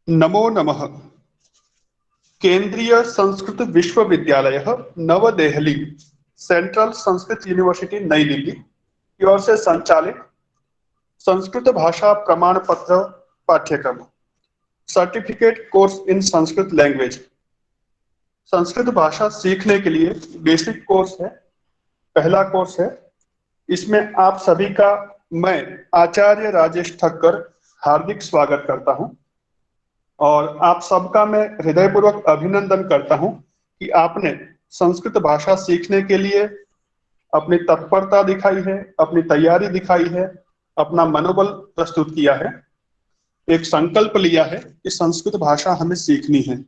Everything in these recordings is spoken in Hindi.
नमो नमः। केंद्रीय संस्कृत विश्वविद्यालय नवदेहली सेंट्रल संस्कृत यूनिवर्सिटी नई दिल्ली की ओर से संचालित संस्कृत भाषा प्रमाण पत्र पाठ्यक्रम certificate course in Sanskrit language Sanskrit भाषा सीखने के लिए बेसिक कोर्स है। पहला कोर्स है। इसमें आप सभी का मैं आचार्य राजेश ठक्कर हार्दिक स्वागत करता हूं और आप सबका मैं हृदयपूर्वक अभिनंदन करता हूं कि आपने संस्कृत भाषा सीखने के लिए अपनी तत्परता दिखाई है, अपनी तैयारी दिखाई है, अपना मनोबल प्रस्तुत किया है, एक संकल्प लिया है कि संस्कृत भाषा हमें सीखनी है।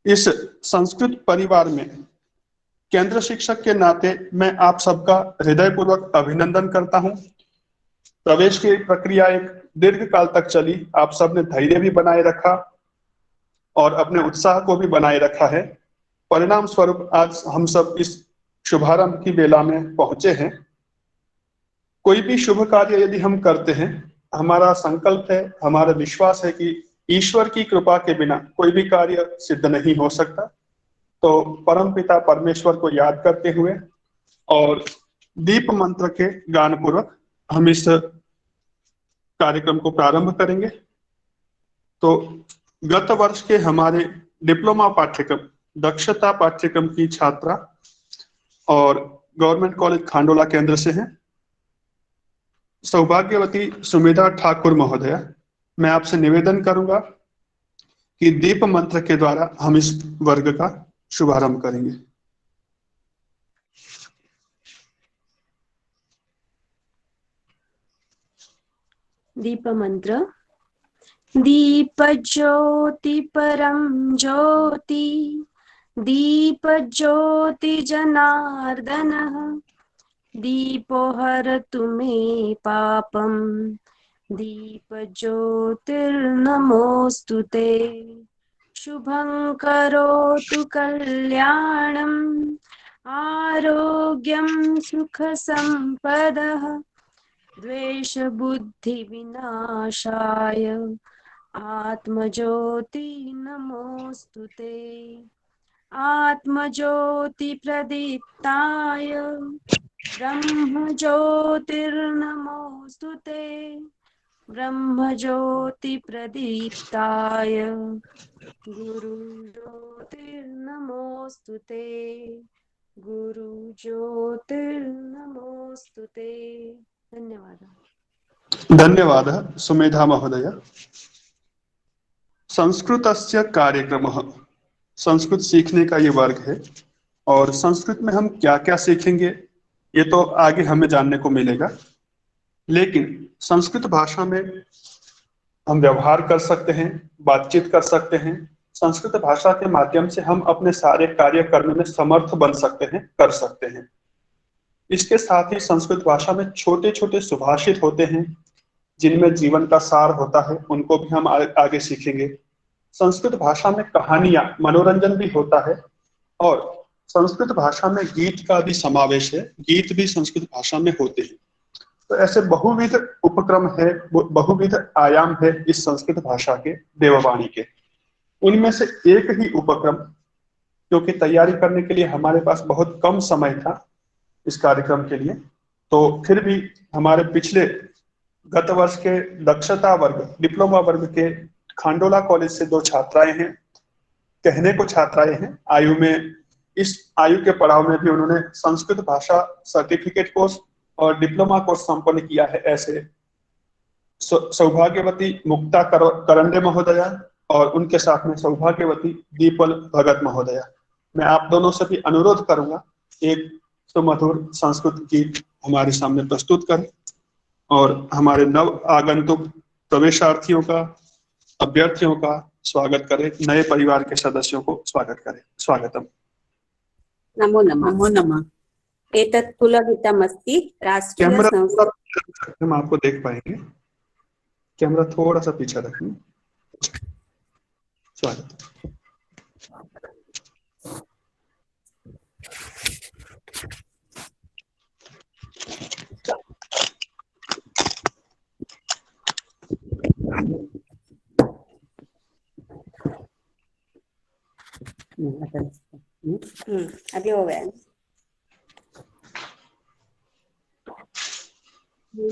इस संस्कृत परिवार में केंद्र शिक्षक के नाते मैं आप सबका हृदयपूर्वक अभिनंदन करता हूं। प्रवेश की प्रक्रिया एक दीर्घ काल तक चली। आप सबने धैर्य भी बनाए रखा और अपने उत्साह को भी बनाए रखा है। परिणाम स्वरूप आज हम सब इस शुभारंभ की बेला में पहुंचे हैं। कोई भी शुभ कार्य यदि हम करते हैं, हमारा संकल्प है, हमारा विश्वास है कि ईश्वर की कृपा के बिना कोई भी कार्य सिद्ध नहीं हो सकता। तो परमपिता परमेश्वर को याद करते हुए और दीप मंत्र के गान पूर्वक हम इस कार्यक्रम को प्रारंभ करेंगे। तो गत वर्ष के हमारे डिप्लोमा पाठ्यक्रम दक्षता पाठ्यक्रम की छात्रा और गवर्नमेंट कॉलेज खांडोला केंद्र से हैं सौभाग्यवती सुमेधा ठाकुर महोदया। मैं आपसे निवेदन करूंगा कि दीप मंत्र के द्वारा हम इस वर्ग का शुभारंभ करेंगे। दीप मंत्र। दीप ज्योति परम ज्योति, दीप ज्योति जनार्दनः, दीपो हरतु मे पापम, दीप ज्योतिर्नमोस्तुते। शुभं करोतु कल्याणं, आरोग्यं सुख संपदः, द्वेष बुद्धि विनाशाय, आत्मज्योति नमोस्तुते। आत्मज्योति प्रदीप्ताय, ब्रह्म ज्योतिर्नमोस्तुते। ब्रह्म ज्योति प्रदीप्ताय, गुरु ज्योतिर्नमोस्तुते। गुरु ज्योतिर्नमोस्तुते। धन्यवाद। धन्यवादः सुमेधा महोदय। संस्कृतस्य कार्यक्रमः, संस्कृत सीखने का ये वर्ग है और संस्कृत में हम क्या क्या सीखेंगे ये तो आगे हमें जानने को मिलेगा। लेकिन संस्कृत भाषा में हम व्यवहार कर सकते हैं, बातचीत कर सकते हैं। संस्कृत भाषा के माध्यम से हम अपने सारे कार्य करने में समर्थ बन सकते हैं, कर सकते हैं। इसके साथ ही संस्कृत भाषा में छोटे छोटे सुभाषित होते हैं जिनमें जीवन का सार होता है, उनको भी हम आगे सीखेंगे। संस्कृत भाषा में कहानियां, मनोरंजन भी होता है और संस्कृत भाषा में गीत का भी समावेश है, गीत भी संस्कृत भाषा में होते हैं। तो ऐसे बहुविध उपक्रम है, बहुविध आयाम है इस संस्कृत भाषा के, देववाणी के। उनमें से एक ही उपक्रम, क्योंकि तैयारी करने के लिए हमारे पास बहुत कम समय था इस कार्यक्रम के लिए, तो फिर भी हमारे पिछले गत वर्ष के दक्षता वर्ग, डिप्लोमा वर्ग के खांडोला कॉलेज से 2 छात्राएं हैं। कहने को छात्राएं हैं, आयु में, इस आयु के पड़ाव में भी उन्होंने संस्कृत भाषा सर्टिफिकेट कोर्स और डिप्लोमा कोर्स संपन्न किया है। ऐसे सौभाग्यवती मुक्ता करंडे महोदया और उनके साथ में सौभाग्यवती दीपल भगत महोदया। मैं आप दोनों से भी अनुरोध करूंगा एक सुमधुर संस्कृत गीत हमारे सामने प्रस्तुत करें और हमारे नव आगंतुक प्रवेशार्थियों का, अभ्यर्थियों का स्वागत करें, नए परिवार के सदस्यों को स्वागत करें। स्वागतम। नमो नमः। नमो नमः। एतत् कुलगीतमस्ति राष्ट्रीय कैमरा संस्कृत। हम आपको देख पाएंगे, कैमरा थोड़ा सा पीछे रखें। स्वागत। अभी हो गया।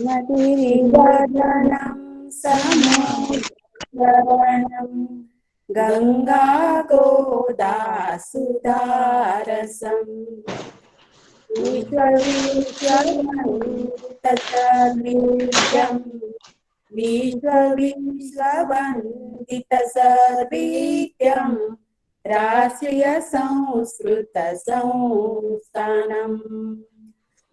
मदिवदनं समुद्रवर्णं गंगा गोदासुधारसम् विश्वविश्ववन्दितसर्वेद्यं विश्वविश्ववन्दितसर्वेद्यं राष्ट्रिय संस्कृत संस्थानम्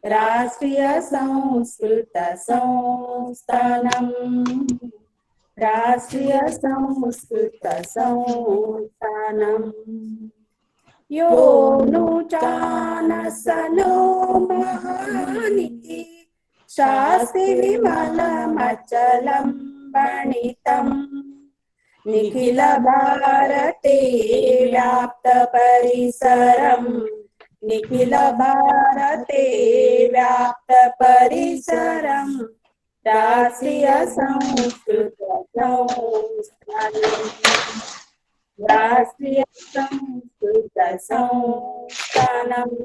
राष्ट्रिय संस्कृत संस्थानम् राष्ट्रिय संस्कृत संस्थानम् यो नु चानसनो महानिति शास्ति विमलमचलं वर्णितम् निखिल भारते व्याप्त परिसरम् निखिल भारते व्याप्त परिसरम् राष्ट्रिय संस्कृत संस्थानम् राष्ट्रिय संस्कृत संस्थानम्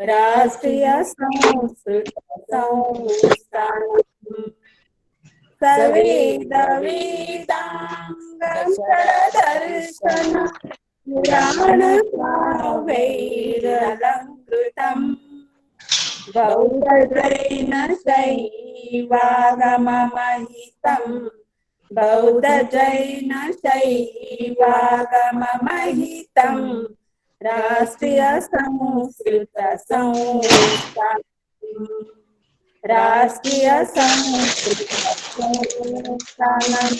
राष्ट्रिय संस्कृत संस्थानम् सर्वेद वेदांगदर्शन पुराणकाव्यैरलङ्कृतम् बौद्धजैन शैवागममहितम् बौद्धजैन शैवागममहितम् राष्ट्रिय संस्कृत संस्थानम् राष्ट्रिय संस्कृत संस्थानम्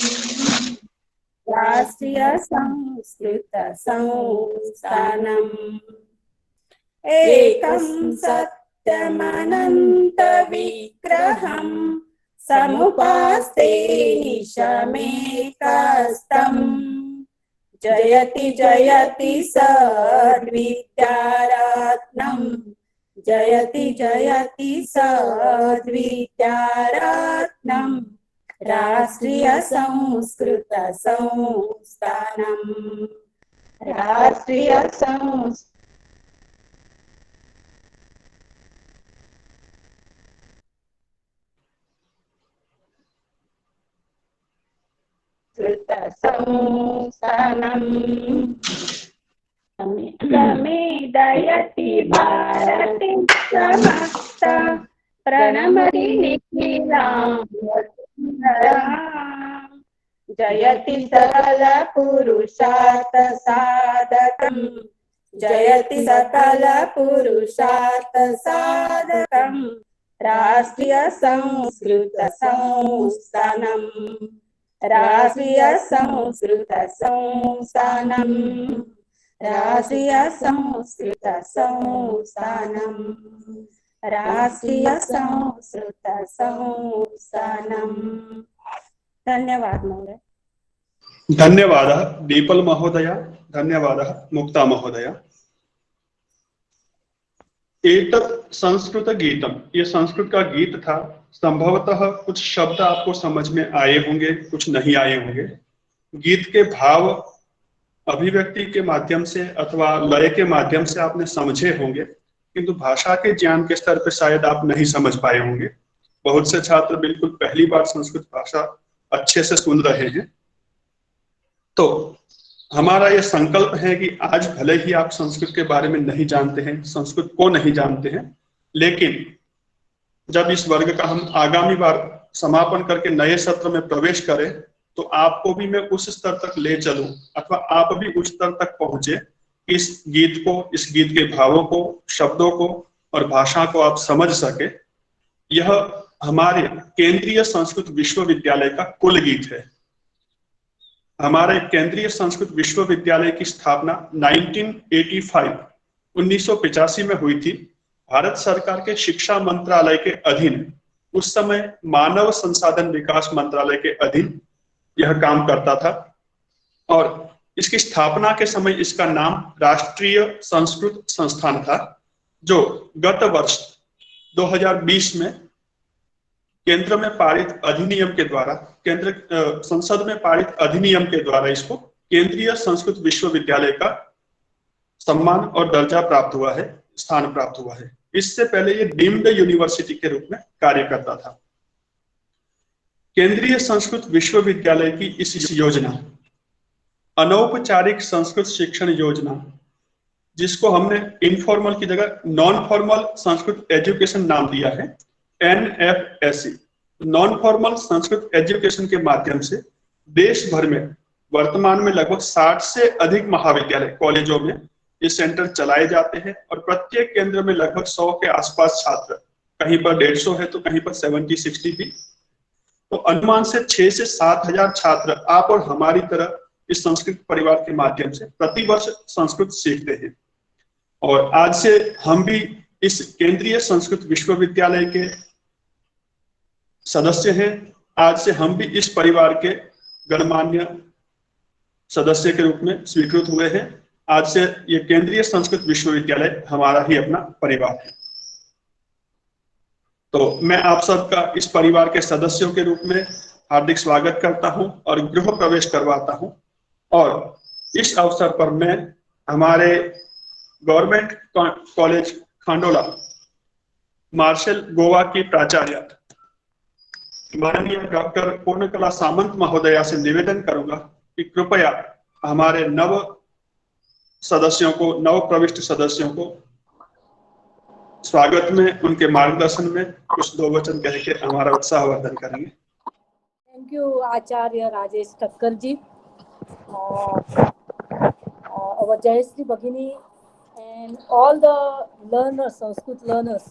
राष्ट्रिय संस्कृत संस्थानम् एकं सत्यमनंत विग्रहम् समुपास्ते निशमेकस्तम् जयति जयति सद्विद्यारत्नम् जयति जयति सद्विद्यारत्नम् राष्ट्रिय संस्कृत संस्थानम् राष्ट्रिय संस्कृत संस्थानम् समेदयति भारते समस्त प्रणमति निखिलां जयति सकल पुरुषार्थ साधकम् जयति सकल पुरुषार्थ साधकम् राष्ट्रिय संस्कृत संस्थानम् राष्ट्रिय संस्कृत संस्थानम् राष्ट्रिय संस्कृत संस्थानम् राष्ट्रिय संस्कृत संस्थानम्। धन्यवाद महोदय। धन्यवादः दीपल महोदय, धन्यवादः मुक्ता महोदय। एतत् संस्कृत गीतम, ये संस्कृत का गीत था। संभवतः कुछ शब्द आपको समझ में आए होंगे, कुछ नहीं आए होंगे। गीत के भाव अभिव्यक्ति के माध्यम से अथवा लय के माध्यम से आपने समझे होंगे, किंतु भाषा के ज्ञान के स्तर पर शायद आप नहीं समझ पाए होंगे। बहुत से छात्र बिल्कुल पहली बार संस्कृत भाषा अच्छे से सुन रहे हैं। तो हमारा यह संकल्प है कि आज भले ही आप संस्कृत के बारे में नहीं जानते हैं, संस्कृत को नहीं जानते हैं, लेकिन जब इस वर्ग का हम आगामी बार समापन करके नए सत्र में प्रवेश करें तो आपको भी मैं उस स्तर तक ले चलूं अथवा आप भी उस स्तर तक पहुंचे, इस गीत को, इस गीत के भावों को, शब्दों को और भाषा को आप समझ सके। यह हमारे केंद्रीय संस्कृत विश्वविद्यालय का कुल गीत है। हमारे केंद्रीय संस्कृत विश्वविद्यालय की स्थापना 1985 में हुई थी। भारत सरकार के शिक्षा मंत्रालय के अधीन, उस समय मानव संसाधन विकास मंत्रालय के अधीन यह काम करता था और इसकी स्थापना के समय इसका नाम राष्ट्रीय संस्कृत संस्थान था, जो गत वर्ष 2020 में केंद्र में पारित अधिनियम के द्वारा, केंद्र संसद में पारित अधिनियम के द्वारा इसको केंद्रीय संस्कृत विश्वविद्यालय का सम्मान और दर्जा प्राप्त हुआ है, स्थान प्राप्त हुआ है। इससे पहले ये डीम्ड यूनिवर्सिटी के रूप में कार्य करता था। केंद्रीय संस्कृत विश्वविद्यालय की इस योजना, अनौपचारिक संस्कृत शिक्षण योजना, जिसको हमने इनफॉर्मल की जगह नॉन फॉर्मल संस्कृत एजुकेशन नाम दिया है, NFSE, non formal Sanskrit education के माध्यम से देश भर में वर्तमान में लगभग 60 से अधिक महाविद्यालय, कॉलेजों में ये सेंटर चलाए जाते हैं और प्रत्येक केंद्र में लगभग 100 के आसपास छात्र, कहीं पर 150 है तो कहीं पर 70-60 भी। तो अनुमान से 6 से 7 हजार छात्र आप और हमारी तरह इस संस्कृत परिवार के माध्यम से प्रतिवर्ष संस्कृत सीखते हैं। और आज से हम भी इस केंद्रीय संस्कृत विश्वविद्यालय के सदस्य हैं। आज से हम भी इस परिवार के गणमान्य सदस्य के रूप में स्वीकृत हुए हैं। आज से ये केंद्रीय संस्कृत विश्वविद्यालय हमारा ही अपना परिवार है। तो मैं आप सबका इस परिवार के सदस्यों के रूप में हार्दिक स्वागत करता हूं और गृह प्रवेश करवाता हूं। और इस अवसर पर मैं हमारे गवर्नमेंट कॉलेज खांडोला मार्शल गोवा की प्राचार्य माननीय डॉक्टर पूर्णकला सामंत महोदया से निवेदन करूंगा कि कृपया हमारे नव प्रविष्ट सदस्यों को स्वागत में, उनके मार्गदर्शन में कुछ 2 वचन कह के हमारा उत्साहवर्धन करेंगे। Thank you Acharya Rajesh Thakkar ji, our Jayashree Bhagini and all the learners, Sanskrit learners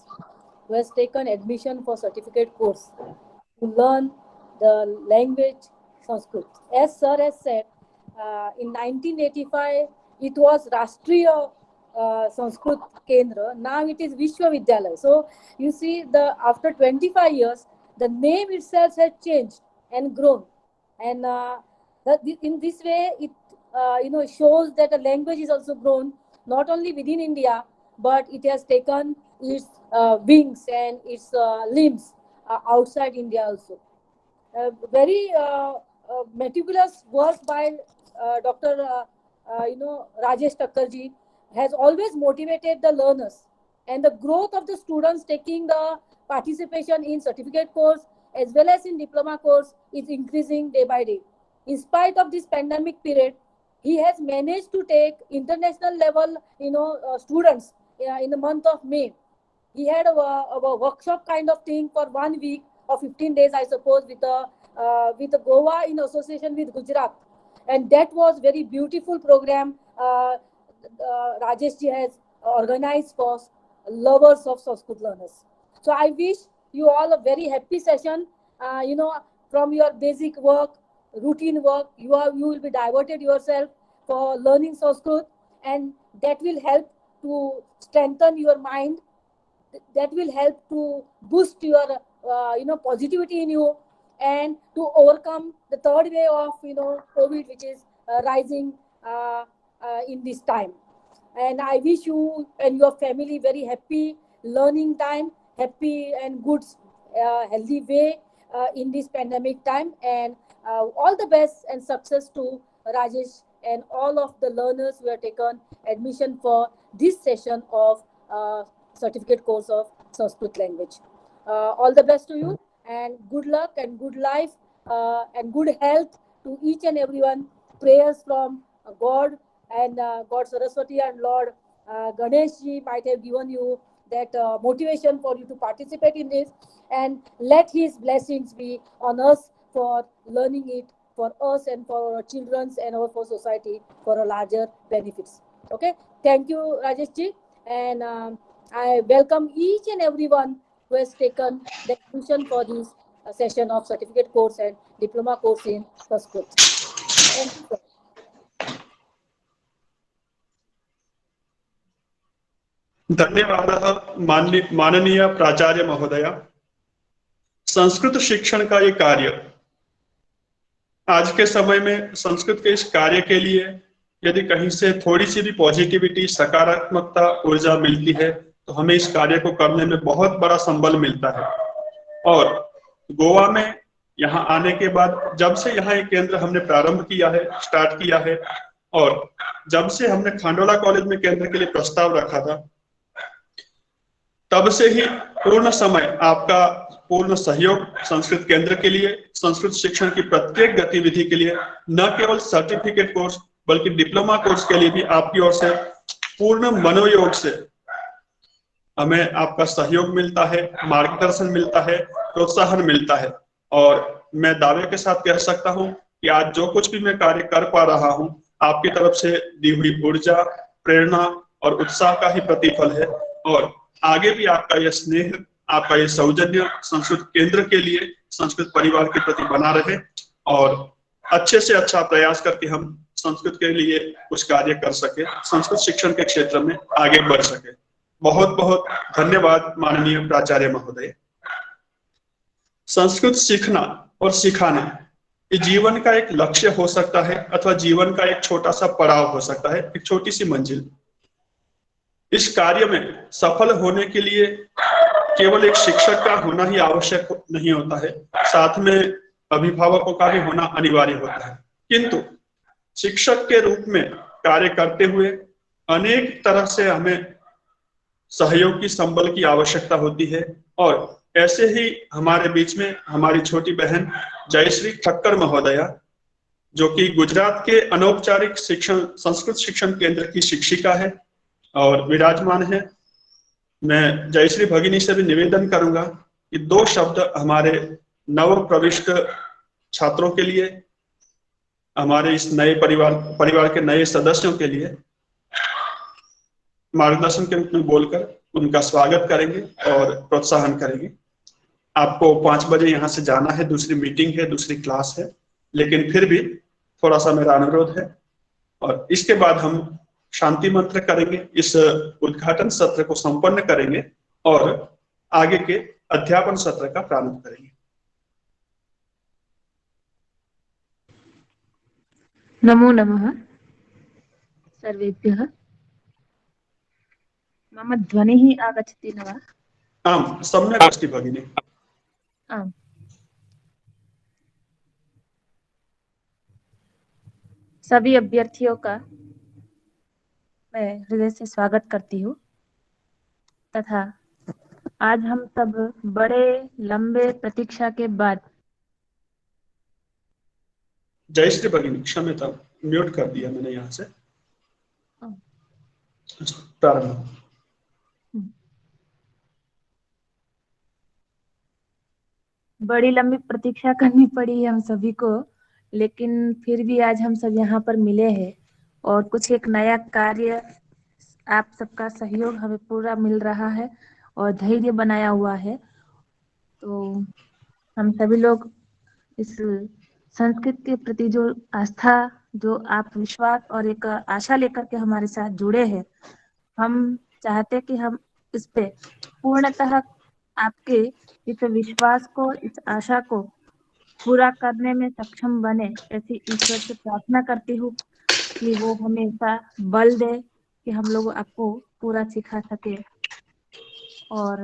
who has taken admission for certificate course to learn the language Sanskrit. As sir has said, in 1985 it was Rashtriya Sanskrit Kendra. Now it is Vishwavidyalaya. So you see, after 25 years, the name itself has changed and grown, and in this way it shows that the language is also grown not only within India, but it has taken its wings and its limbs outside India also. Very meticulous work by Dr. Rajesh Thakkar ji has always motivated the learners, and the growth of the students taking the participation in certificate course as well as in diploma course is increasing day by day. In spite of this pandemic period, he has managed to take international level students in the month of May. He had a workshop kind of thing for 1 week or 15 days, I suppose, with the Goa in association with Gujarat, and that was very beautiful program Rajesh ji has organized for lovers of Sanskrit learners. So I wish you all a very happy session. From your basic work, routine work, you will be diverted yourself for learning Sanskrit, and that will help to strengthen your mind. That will help to boost your positivity in you, and to overcome the third wave of COVID, which is rising in this time. And I wish you and your family very happy learning time, happy and good healthy way in this pandemic time, and all the best and success to Rajesh and all of the learners who have taken admission for this session of certificate course of Sanskrit language. All the best to you, and good luck and good life and good health to each and everyone. Prayers from God and God Saraswati and Lord Ganesh ji might have given you that motivation for you to participate in this, and let his blessings be on us for learning it, for us and for our children and for society, for a larger benefits. Okay, thank you Rajesh ji, and I welcome each and everyone who has taken the admission for this session of certificate course and diploma course in Sanskrit. Thank you, sir. धन्यवाद माननीय प्राचार्य महोदया। संस्कृत शिक्षण का ये कार्य आज के समय में, संस्कृत के इस कार्य के लिए यदि कहीं से थोड़ी सी भी पॉजिटिविटी, सकारात्मकता, ऊर्जा मिलती है तो हमें इस कार्य को करने में बहुत बड़ा संबल मिलता है। और गोवा में यहाँ आने के बाद जब से यहाँ एक केंद्र हमने प्रारंभ किया है, स्टार्ट किया है, और जब से हमने खांडोला कॉलेज में केंद्र के लिए प्रस्ताव रखा था, तब से ही पूर्ण समय आपका पूर्ण सहयोग संस्कृत केंद्र के लिए, संस्कृत शिक्षण की प्रत्येक गतिविधि के लिए, न केवल सर्टिफिकेट कोर्स बल्कि डिप्लोमा कोर्स के लिए भी आपकी ओर से पूर्ण मनोयोग से हमें आपका सहयोग मिलता है, मार्गदर्शन मिलता है, प्रोत्साहन मिलता है। और मैं दावे के साथ कह सकता हूं कि आज जो कुछ भी मैं कार्य कर पा रहा हूं, आपकी तरफ से दी हुई ऊर्जा, प्रेरणा और उत्साह का ही प्रतिफल है। और आगे भी आपका यह स्नेह, आपका यह सौजन्य संस्कृत केंद्र के लिए, संस्कृत परिवार के प्रति बना रहे और अच्छे से अच्छा प्रयास करके हम संस्कृत के लिए कुछ कार्य कर सके, संस्कृत शिक्षण के क्षेत्र में आगे बढ़ सके। बहुत बहुत धन्यवाद माननीय प्राचार्य महोदय। संस्कृत सीखना और सिखाना ये जीवन का एक लक्ष्य हो सकता है अथवा जीवन का एक छोटा सा पड़ाव हो सकता है, एक छोटी सी मंजिल। इस कार्य में सफल होने के लिए केवल एक शिक्षक का होना ही आवश्यक नहीं होता है, साथ में अभिभावकों का भी होना अनिवार्य होता है। किंतु शिक्षक के रूप में कार्य करते हुए अनेक तरह से हमें सहयोग की संबल की आवश्यकता होती है। और ऐसे ही हमारे बीच में हमारी छोटी बहन जयश्री ठक्कर महोदया, जो कि गुजरात के अनौपचारिक शिक्षण संस्कृत शिक्षण केंद्र की शिक्षिका है और विराजमान है। मैं जयश्री भगिनी से भी निवेदन करूंगा कि 2 शब्द हमारे नव प्रविष्ट छात्रों के लिए, हमारे इस नए परिवार के नए सदस्यों के लिए मार्गदर्शन के रूप में बोलकर उनका स्वागत करेंगे और प्रोत्साहन करेंगे। आपको 5 बजे यहाँ से जाना है, दूसरी मीटिंग है, दूसरी क्लास है, लेकिन फिर भी थोड़ा सा मेरा अनुरोध है। और इसके बाद हम शांति मंत्र करेंगे, इस उद्घाटन सत्र को संपन्न करेंगे और आगे के अध्यापन सत्र का प्रारंभ करेंगे। नमो नमः सर्वेभ्यः। मम ध्वनिः आगच्छति न वा? आम, सम्यक् अस्ति भगिनी। आम्। सभी अभ्यर्थियों का मैं हृदय से स्वागत करती हूँ तथा आज हम सब बड़े लंबे प्रतीक्षा के बाद जयश्री भगिनी, क्षम्यता, म्यूट कर दिया मैंने यहाँ से। प्रारंभ। बड़ी लंबी प्रतीक्षा करनी पड़ी हम सभी को, लेकिन फिर भी आज हम सब यहाँ पर मिले हैं और कुछ एक नया कार्य, आप सबका सहयोग हमें पूरा मिल रहा है और धैर्य बनाया हुआ है। तो हम सभी लोग इस संस्कृत के प्रति जो आस्था, जो आप विश्वास और एक आशा लेकर के हमारे साथ जुड़े हैं, हम चाहते कि हम इस पे पूर्णतः आपके इस विश्वास को, इस आशा को पूरा करने में सक्षम बने। ऐसी ईश्वर से प्रार्थना करती हूँ कि वो हमेशा बल दे कि हम लोग आपको पूरा सिखा सके और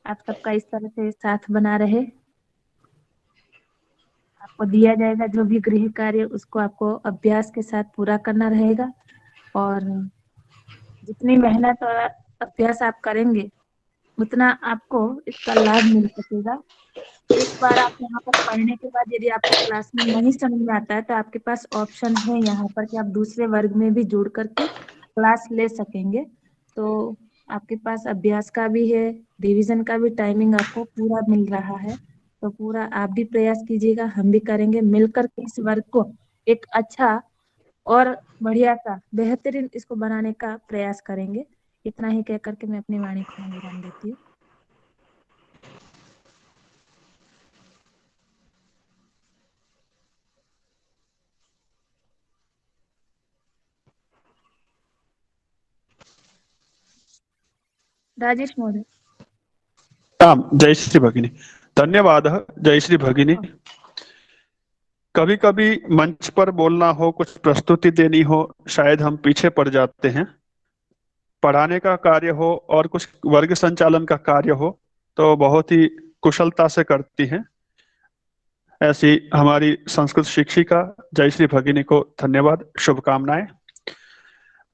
आप सबका इस तरह से साथ बना रहे। आपको दिया जाएगा जो भी गृह कार्य, उसको आपको अभ्यास के साथ पूरा करना रहेगा और जितनी मेहनत और अभ्यास आप करेंगे उतना आपको इसका लाभ मिल सकेगा। एक बार आप यहाँ पर पढ़ने के बाद यदि आपको क्लास में नहीं समझ में आता है तो आपके पास ऑप्शन है यहाँ पर कि आप दूसरे वर्ग में भी जुड़ करके क्लास ले सकेंगे। तो आपके पास अभ्यास का भी है, रिवीजन का भी टाइमिंग आपको पूरा मिल रहा है। तो पूरा आप भी प्रयास कीजिएगा, हम भी करेंगे मिलकर के इस वर्ग को एक अच्छा और बढ़िया सा बेहतरीन इसको बनाने का प्रयास करेंगे। इतना ही कह करके मैं अपनी वाणी को विराम देती हूँ। राजेश महोदय। आम, जयश्री भगिनी, धन्यवादः जयश्री भगिनी। कभी कभी मंच पर बोलना हो, कुछ प्रस्तुति देनी हो, शायद हम पीछे पड़ जाते हैं। पढ़ाने का कार्य हो और कुछ वर्ग संचालन का कार्य हो तो बहुत ही कुशलता से करती हैं। ऐसी हमारी संस्कृत शिक्षिका जयश्री भगिनी को धन्यवाद, शुभकामनाएं।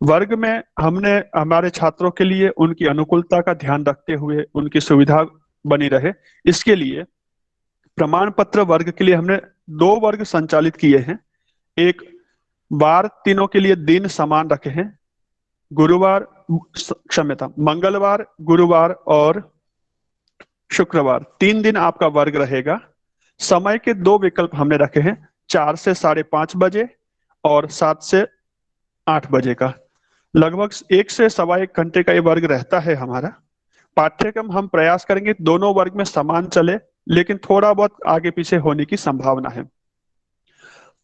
वर्ग में हमने हमारे छात्रों के लिए उनकी अनुकूलता का ध्यान रखते हुए उनकी सुविधा बनी रहे, इसके लिए प्रमाण पत्र वर्ग के लिए हमने 2 वर्ग संचालित किए हैं। एक बार तीनों के लिए दिन समान रखे हैं, गुरुवार क्षम्यता मंगलवार, गुरुवार और शुक्रवार 3 दिन आपका वर्ग रहेगा। समय के 2 विकल्प हमने रखे हैं, 4 से 5:30 बजे और 7 से 8 बजे का। लगभग 1 से 1.25 घंटे का ये वर्ग रहता है हमारा। पाठ्यक्रम हम प्रयास करेंगे दोनों वर्ग में समान चले, लेकिन थोड़ा बहुत आगे पीछे होने की संभावना है।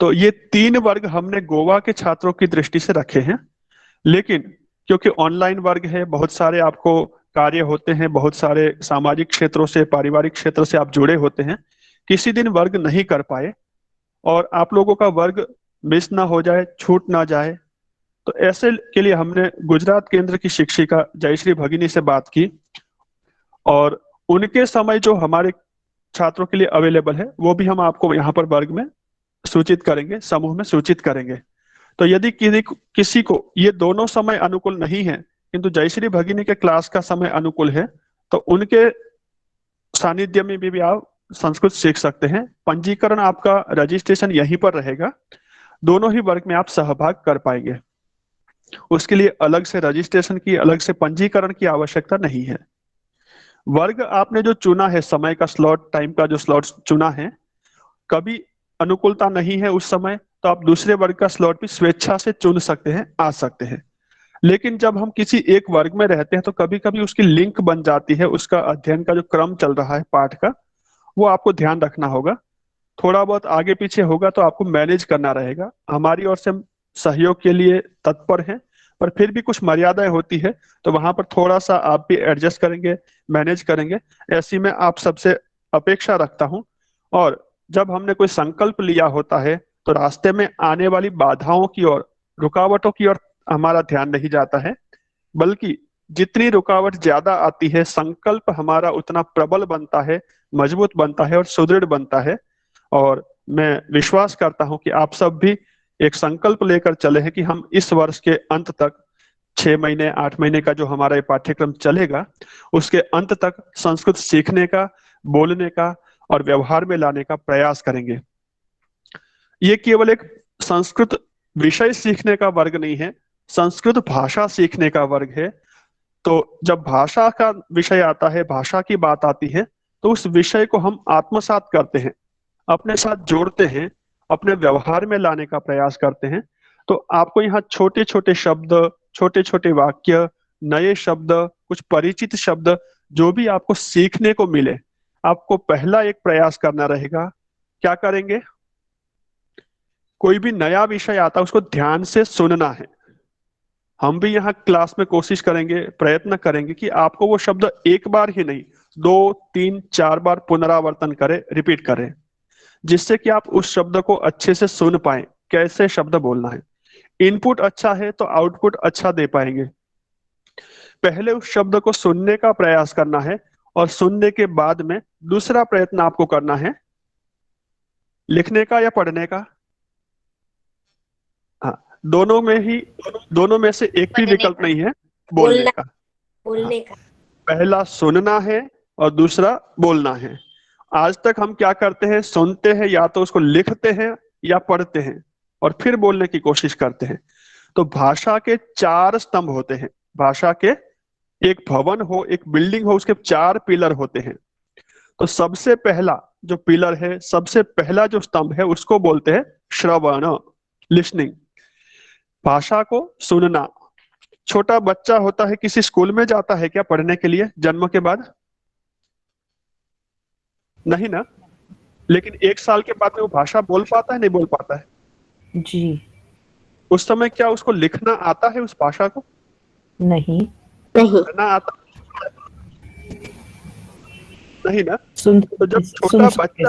तो ये 3 वर्ग हमने गोवा के छात्रों की दृष्टि से रखे हैं, लेकिन क्योंकि ऑनलाइन वर्ग है, बहुत सारे आपको कार्य होते हैं, बहुत सारे सामाजिक क्षेत्रों से, पारिवारिक क्षेत्र से आप जुड़े होते हैं, किसी दिन वर्ग नहीं कर पाए और आप लोगों का वर्ग मिस ना हो जाए, छूट ना जाए, तो ऐसे के लिए हमने गुजरात केंद्र की शिक्षिका जयश्री भगिनी से बात की और उनके समय जो हमारे छात्रों के लिए अवेलेबल है वो भी हम आपको यहाँ पर वर्ग में सूचित करेंगे, समूह में सूचित करेंगे। तो यदि किसी को ये दोनों समय अनुकूल नहीं है किंतु जयश्री भगिनी के क्लास का समय अनुकूल है, तो उनके सानिध्य में भी आप संस्कृत सीख सकते हैं। पंजीकरण आपका रजिस्ट्रेशन यहीं पर रहेगा, दोनों ही वर्ग में आप सहभाग कर पाएंगे। उसके लिए अलग से रजिस्ट्रेशन की, अलग से पंजीकरण की आवश्यकता नहीं है। वर्ग आपने जो चुना है, समय का स्लॉट, टाइम का जो स्लॉट चुना है, कभी अनुकूलता नहीं है उस समय तो आप दूसरे वर्ग का स्लॉट भी स्वेच्छा से चुन सकते हैं, आ सकते हैं। लेकिन जब हम किसी एक वर्ग में रहते हैं तो कभी कभी उसकी लिंक बन जाती है, उसका अध्ययन का जो क्रम चल रहा है पाठ का, वो आपको ध्यान रखना होगा। थोड़ा बहुत आगे पीछे होगा तो आपको मैनेज करना रहेगा। हमारी ओर से हम सहयोग के लिए तत्पर हैं, पर फिर भी कुछ मर्यादाएं होती है, तो वहां पर थोड़ा सा आप भी एडजस्ट करेंगे, मैनेज करेंगे, ऐसी मैं आप सबसे अपेक्षा रखता हूं। और जब हमने कोई संकल्प लिया होता है तो रास्ते में आने वाली बाधाओं की ओर, रुकावटों की ओर हमारा ध्यान नहीं जाता है, बल्कि जितनी रुकावट ज्यादा आती है, संकल्प हमारा उतना प्रबल बनता है, मजबूत बनता है और सुदृढ़ बनता है। और मैं विश्वास करता हूं कि आप सब भी एक संकल्प लेकर चले हैं कि हम इस वर्ष के अंत तक 6 महीने 8 महीने का जो हमारा ये पाठ्यक्रम चलेगा, उसके अंत तक संस्कृत सीखने का, बोलने का और व्यवहार में लाने का प्रयास करेंगे। ये केवल एक संस्कृत विषय सीखने का वर्ग नहीं है, संस्कृत भाषा सीखने का वर्ग है। तो जब भाषा का विषय आता है, भाषा की बात आती है, तो उस विषय को हम आत्मसात करते हैं, अपने साथ जोड़ते हैं, अपने व्यवहार में लाने का प्रयास करते हैं। तो आपको यहाँ छोटे छोटे शब्द, छोटे छोटे वाक्य, नए शब्द, कुछ परिचित शब्द जो भी आपको सीखने को मिले, आपको पहला एक प्रयास करना रहेगा। क्या करेंगे? कोई भी नया विषय आता है उसको ध्यान से सुनना है। हम भी यहाँ क्लास में कोशिश करेंगे, प्रयत्न करेंगे कि आपको वो शब्द एक बार ही नहीं, 2, 3, 4 बार पुनरावर्तन करें, रिपीट करें, जिससे कि आप उस शब्द को अच्छे से सुन पाए, कैसे शब्द बोलना है। इनपुट अच्छा है तो आउटपुट अच्छा दे पाएंगे। पहले उस शब्द को सुनने का प्रयास करना है और सुनने के बाद में दूसरा प्रयत्न आपको करना है लिखने का या पढ़ने का। हाँ, दोनों में से एक भी विकल्प नहीं है, बोलने का। पहला सुनना है और दूसरा बोलना है। आज तक हम क्या करते हैं, सुनते हैं, या तो उसको लिखते हैं या पढ़ते हैं और फिर बोलने की कोशिश करते हैं। तो भाषा के 4 स्तंभ होते हैं। भाषा के एक भवन हो, एक बिल्डिंग हो, उसके 4 पिलर होते हैं। तो सबसे पहला जो पिलर है, सबसे पहला जो स्तंभ है, उसको बोलते हैं श्रवण, लिसनिंग, भाषा को सुनना। छोटा बच्चा होता है, किसी स्कूल में जाता है क्या पढ़ने के लिए जन्म के बाद? नहीं ना। लेकिन 1 साल के बाद में वो भाषा बोल पाता है, नहीं बोल पाता है? जी। उस समय क्या उसको लिखना आता है उस भाषा को? नहीं। पढ़ना आता नहीं ना। तो जब छोटा बच्चा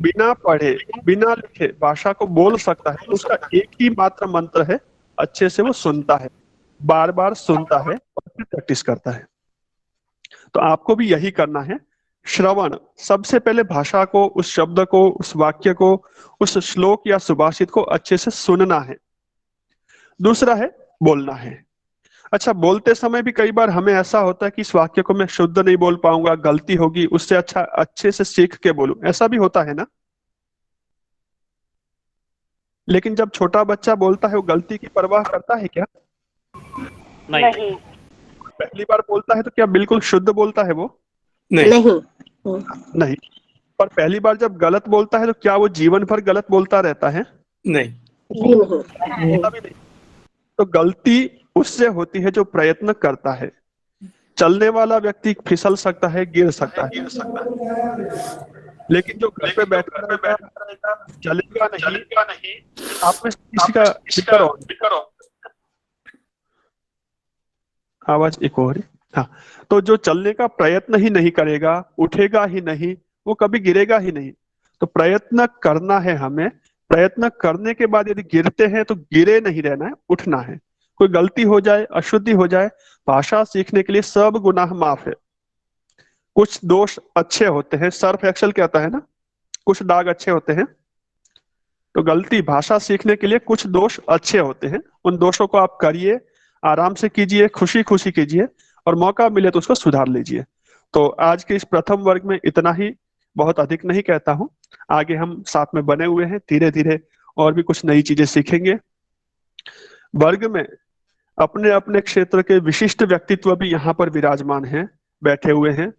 बिना पढ़े, बिना लिखे भाषा को बोल सकता है, तो उसका एक ही मात्र मंत्र है, अच्छे से वो सुनता है, बार बार सुनता है और फिर प्रैक्टिस करता है। तो आपको भी यही करना है, श्रवण, सबसे पहले भाषा को, उस शब्द को, उस वाक्य को, उस श्लोक या सुभाषित को अच्छे से सुनना है। दूसरा है बोलना है। अच्छा, बोलते समय भी कई बार हमें ऐसा होता है कि इस वाक्य को मैं शुद्ध नहीं बोल पाऊंगा, गलती होगी, उससे अच्छा अच्छे से सीख के बोलूं, ऐसा भी होता है ना। लेकिन जब छोटा बच्चा बोलता है वो गलती की परवाह करता है क्या? नहीं। पहली बार बोलता है तो क्या बिल्कुल शुद्ध बोलता है वो? नहीं। नहीं। और पहली बार जब गलत बोलता है तो क्या वो जीवन भर गलत बोलता रहता है? नहीं। ऐसा भी नहीं। तो गलती उससे होती है जो प्रयत्न करता है। चलने वाला व्यक्ति फिसल सकता है, गिर सकता है, लेकिन जो घर पे बैठा रहेगा चलेगा नहीं। आप में किसी का स्पीकर ऑन, आवाज एक और। हाँ, तो जो चलने का प्रयत्न ही नहीं करेगा, उठेगा ही नहीं, वो कभी गिरेगा ही नहीं। तो प्रयत्न करना है हमें। प्रयत्न करने के बाद यदि गिरते हैं तो गिरे नहीं रहना है, उठना है। कोई गलती हो जाए, अशुद्धि हो जाए, भाषा सीखने के लिए सब गुनाह माफ है। कुछ दोष अच्छे होते हैं, सर्फ एक्सेल कहता है ना, कुछ दाग अच्छे होते हैं। तो गलती भाषा सीखने के लिए कुछ दोष अच्छे होते हैं, उन दोषों को आप करिए, आराम से कीजिए, खुशी खुशी कीजिए, और मौका मिले तो उसको सुधार लीजिए। तो आज के इस प्रथम वर्ग में इतना ही, बहुत अधिक नहीं कहता हूं। आगे हम साथ में बने हुए हैं, धीरे धीरे और भी कुछ नई चीजें सीखेंगे। वर्ग में अपने अपने क्षेत्र के विशिष्ट व्यक्तित्व भी यहाँ पर विराजमान हैं, बैठे हुए हैं।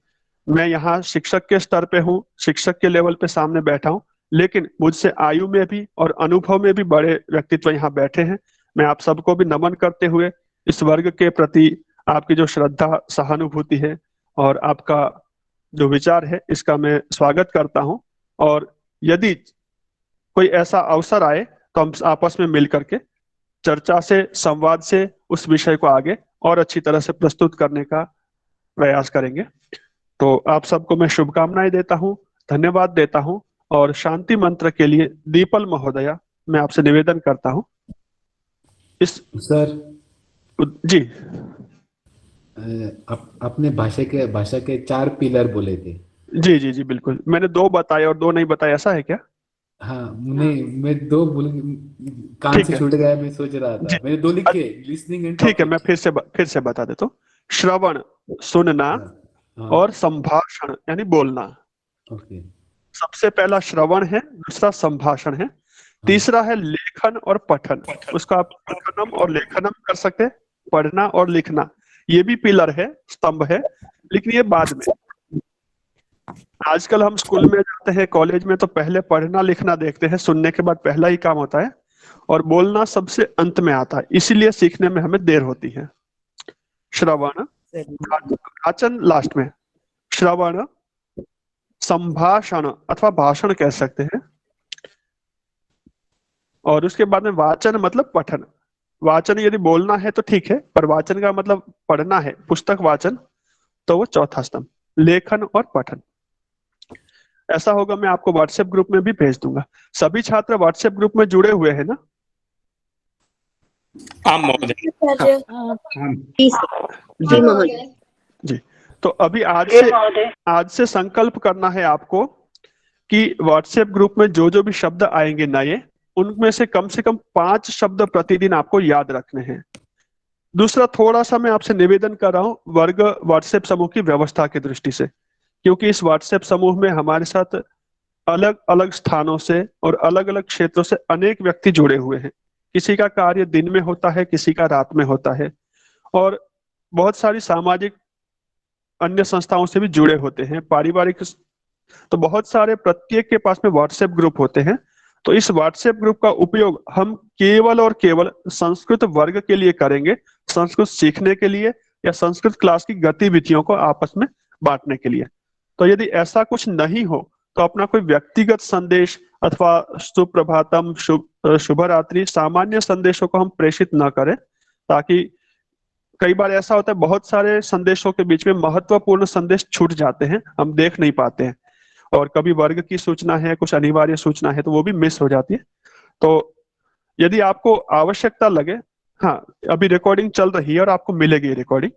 मैं यहाँ शिक्षक के स्तर पे हूँ, शिक्षक के लेवल पे सामने बैठा हूँ, लेकिन मुझसे आयु में भी और अनुभव में भी बड़े व्यक्तित्व यहाँ बैठे हैं। मैं आप सबको भी नमन करते हुए इस वर्ग के प्रति आपकी जो श्रद्धा, सहानुभूति है और आपका जो विचार है, इसका मैं स्वागत करता हूँ। और यदि कोई ऐसा अवसर आए तो हम आपस में मिल करके चर्चा से, संवाद से उस विषय को आगे और अच्छी तरह से प्रस्तुत करने का प्रयास करेंगे। तो आप सबको मैं शुभकामनाएं देता हूं, धन्यवाद देता हूं। और शांति मंत्र के लिए दीपल महोदया, मैं आपसे निवेदन करता हूं। इस सर जी, आपने भाषा के 4 पिलर बोले थे। जी जी जी बिल्कुल, मैंने 2 बताए और 2 नहीं बताए, ऐसा है क्या? हाँ, नहीं, मैं 2 बोल, कान ठीक से है छूट गया, मैं सोच रहा जी, था, मैंने 2 लिखे, लिसनिंग एंड ठीक है, मैं टॉकिंग। फिर से बता देता हूँ। श्रवण, सुनना, हाँ, और संभाषण यानी बोलना। ओके, सबसे पहला श्रवण है, दूसरा संभाषण है, तीसरा है लेखन और पठन। उसको आप पठनम और लेखनम कर सकते हैं, पढ़ना और लिखना। ये भी पिलर है, स्तंभ है, लेकिन ये बाद में। आजकल हम स्कूल में जाते हैं, कॉलेज में, तो पहले पढ़ना लिखना देखते हैं, सुनने के बाद पहला ही काम होता है, और बोलना सबसे अंत में आता है, इसीलिए सीखने में हमें देर होती है। श्रवण, वाचन लास्ट में। श्रवण, संभाषण अथवा भाषण कह सकते हैं, और उसके बाद में वाचन मतलब पठन। वाचन यदि बोलना है तो ठीक है, पर वाचन का मतलब पढ़ना है, पुस्तक वाचन, तो वो चौथा स्तंभ। लेखन और पठन। ऐसा होगा, मैं आपको व्हाट्सएप ग्रुप में भी भेज दूंगा। सभी छात्र व्हाट्सएप ग्रुप में जुड़े हुए हैं ना? जी, तो अभी आज से संकल्प करना है आपको कि व्हाट्सएप ग्रुप में जो जो भी शब्द आएंगे नए, उनमें से कम 5 शब्द प्रतिदिन आपको याद रखने हैं। दूसरा, थोड़ा सा मैं आपसे निवेदन कर रहा हूँ वर्ग व्हाट्सएप समूह की व्यवस्था की दृष्टि से, क्योंकि इस व्हाट्सएप समूह में हमारे साथ अलग अलग स्थानों से और अलग अलग क्षेत्रों से अनेक व्यक्ति जुड़े हुए हैं। किसी का कार्य दिन में होता है, किसी का रात में होता है, और बहुत सारी सामाजिक अन्य संस्थाओं से भी जुड़े होते हैं, पारिवारिक। तो बहुत सारे, प्रत्येक के पास में व्हाट्सएप ग्रुप होते हैं। तो इस व्हाट्सएप ग्रुप का उपयोग हम केवल और केवल संस्कृत वर्ग के लिए करेंगे, संस्कृत सीखने के लिए या संस्कृत क्लास की गतिविधियों को आपस में बांटने के लिए। तो यदि ऐसा कुछ नहीं हो तो अपना कोई व्यक्तिगत संदेश अथवा सुप्रभातम, शुभ रात्रि, सामान्य संदेशों को हम प्रेषित न करें, ताकि कई बार ऐसा होता है बहुत सारे संदेशों के बीच में महत्वपूर्ण संदेश छूट जाते हैं, हम देख नहीं पाते हैं, और कभी वर्ग की सूचना है, कुछ अनिवार्य सूचना है, तो वो भी मिस हो जाती है। तो यदि आपको आवश्यकता लगे, हाँ, अभी रिकॉर्डिंग चल रही है और आपको मिलेगी रिकॉर्डिंग।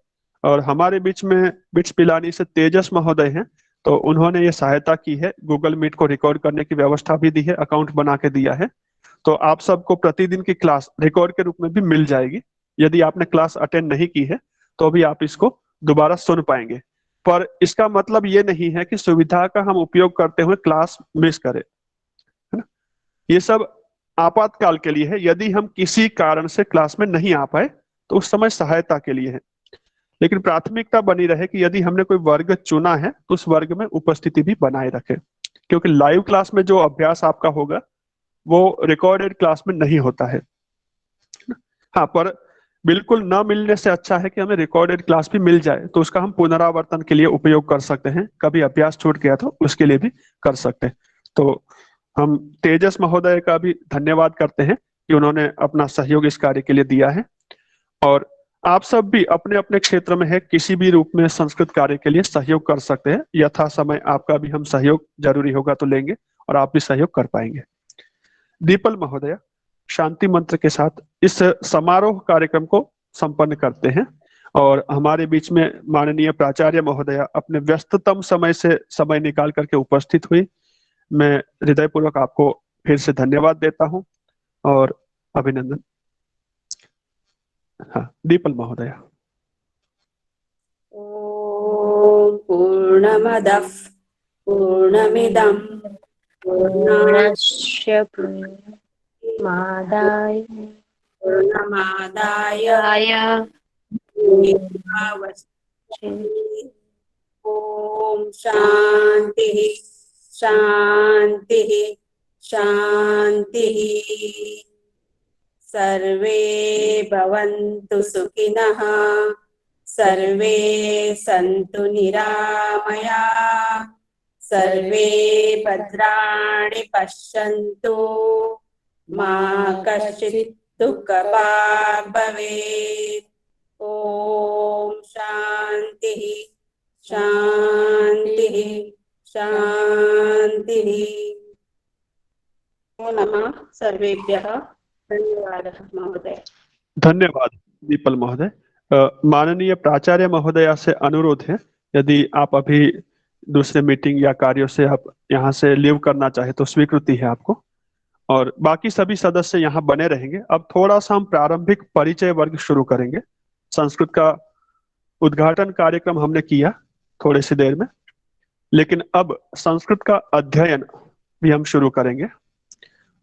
और हमारे बीच में बिट्स पिलानी से तेजस महोदय हैं, तो उन्होंने ये सहायता की है, गूगल मीट को रिकॉर्ड करने की व्यवस्था भी दी है, अकाउंट बना के दिया है। तो आप सबको प्रतिदिन की क्लास रिकॉर्ड के रूप में भी मिल जाएगी। यदि आपने क्लास अटेंड नहीं की है तो भी आप इसको दोबारा सुन पाएंगे। पर इसका मतलब ये नहीं है कि सुविधा का हम उपयोग करते हुए क्लास मिस करें, है ना। ये सब आपातकाल के लिए है। यदि हम किसी कारण से क्लास में नहीं आ पाए तो उस समय सहायता के लिए है। लेकिन प्राथमिकता बनी रहे कि यदि हमने कोई वर्ग चुना है तो उस वर्ग में उपस्थिति भी बनाए रखे, क्योंकि लाइव क्लास में जो अभ्यास आपका होगा वो रिकॉर्डेड क्लास में नहीं होता है। हाँ, पर बिल्कुल न मिलने से अच्छा है कि हमें रिकॉर्डेड क्लास भी मिल जाए, तो उसका हम पुनरावर्तन के लिए उपयोग कर सकते हैं। कभी अभ्यास छूट गया तो उसके लिए भी कर सकते हैं। तो हम तेजस महोदय का भी धन्यवाद करते हैं कि उन्होंने अपना सहयोग इस कार्य के लिए दिया है। और आप सब भी अपने अपने क्षेत्र में है किसी भी रूप में संस्कृत कार्य के लिए सहयोग कर सकते हैं। यथा समय आपका भी हम सहयोग जरूरी होगा तो लेंगे और आप भी सहयोग कर पाएंगे। दीपल महोदय शांति मंत्र के साथ इस समारोह कार्यक्रम को संपन्न करते हैं। और हमारे बीच में माननीय प्राचार्य महोदय अपने व्यस्ततम समय से समय निकाल करके उपस्थित हुई। मैं हृदयपूर्वक आपको फिर से धन्यवाद देता हूं और अभिनंदन। हाँ, दीपल महोदय। ॐ पूर्णमदः पूर्णमिदं पूर्णस्य पूर्णमादाय पूर्णमेवावशिष्यते। ॐ शान्तिः शान्तिः शान्तिः। सर्वे भवन्तु सुखिनः, सर्वे सन्तु निरामया, सर्वे भद्राणि पश्यन्तु, मा कश्चित् दुःखभाग् भवेत्। ॐ शान्तिः शान्तिः शान्तिः। नमो नमः सर्वेभ्यः। धन्यवादः महोदय। धन्यवाद दीपल महोदय। माननीय प्राचार्य महोदया से अनुरोध है, यदि आप अभी दूसरे मीटिंग या कार्यों से आप यहाँ से लीव करना चाहे तो स्वीकृति है आपको, और बाकी सभी सदस्य यहाँ बने रहेंगे। अब थोड़ा सा हम प्रारंभिक परिचय वर्ग शुरू करेंगे। संस्कृत का उद्घाटन कार्यक्रम हमने किया थोड़ी सी देर में, लेकिन अब संस्कृत का अध्ययन भी हम शुरू करेंगे।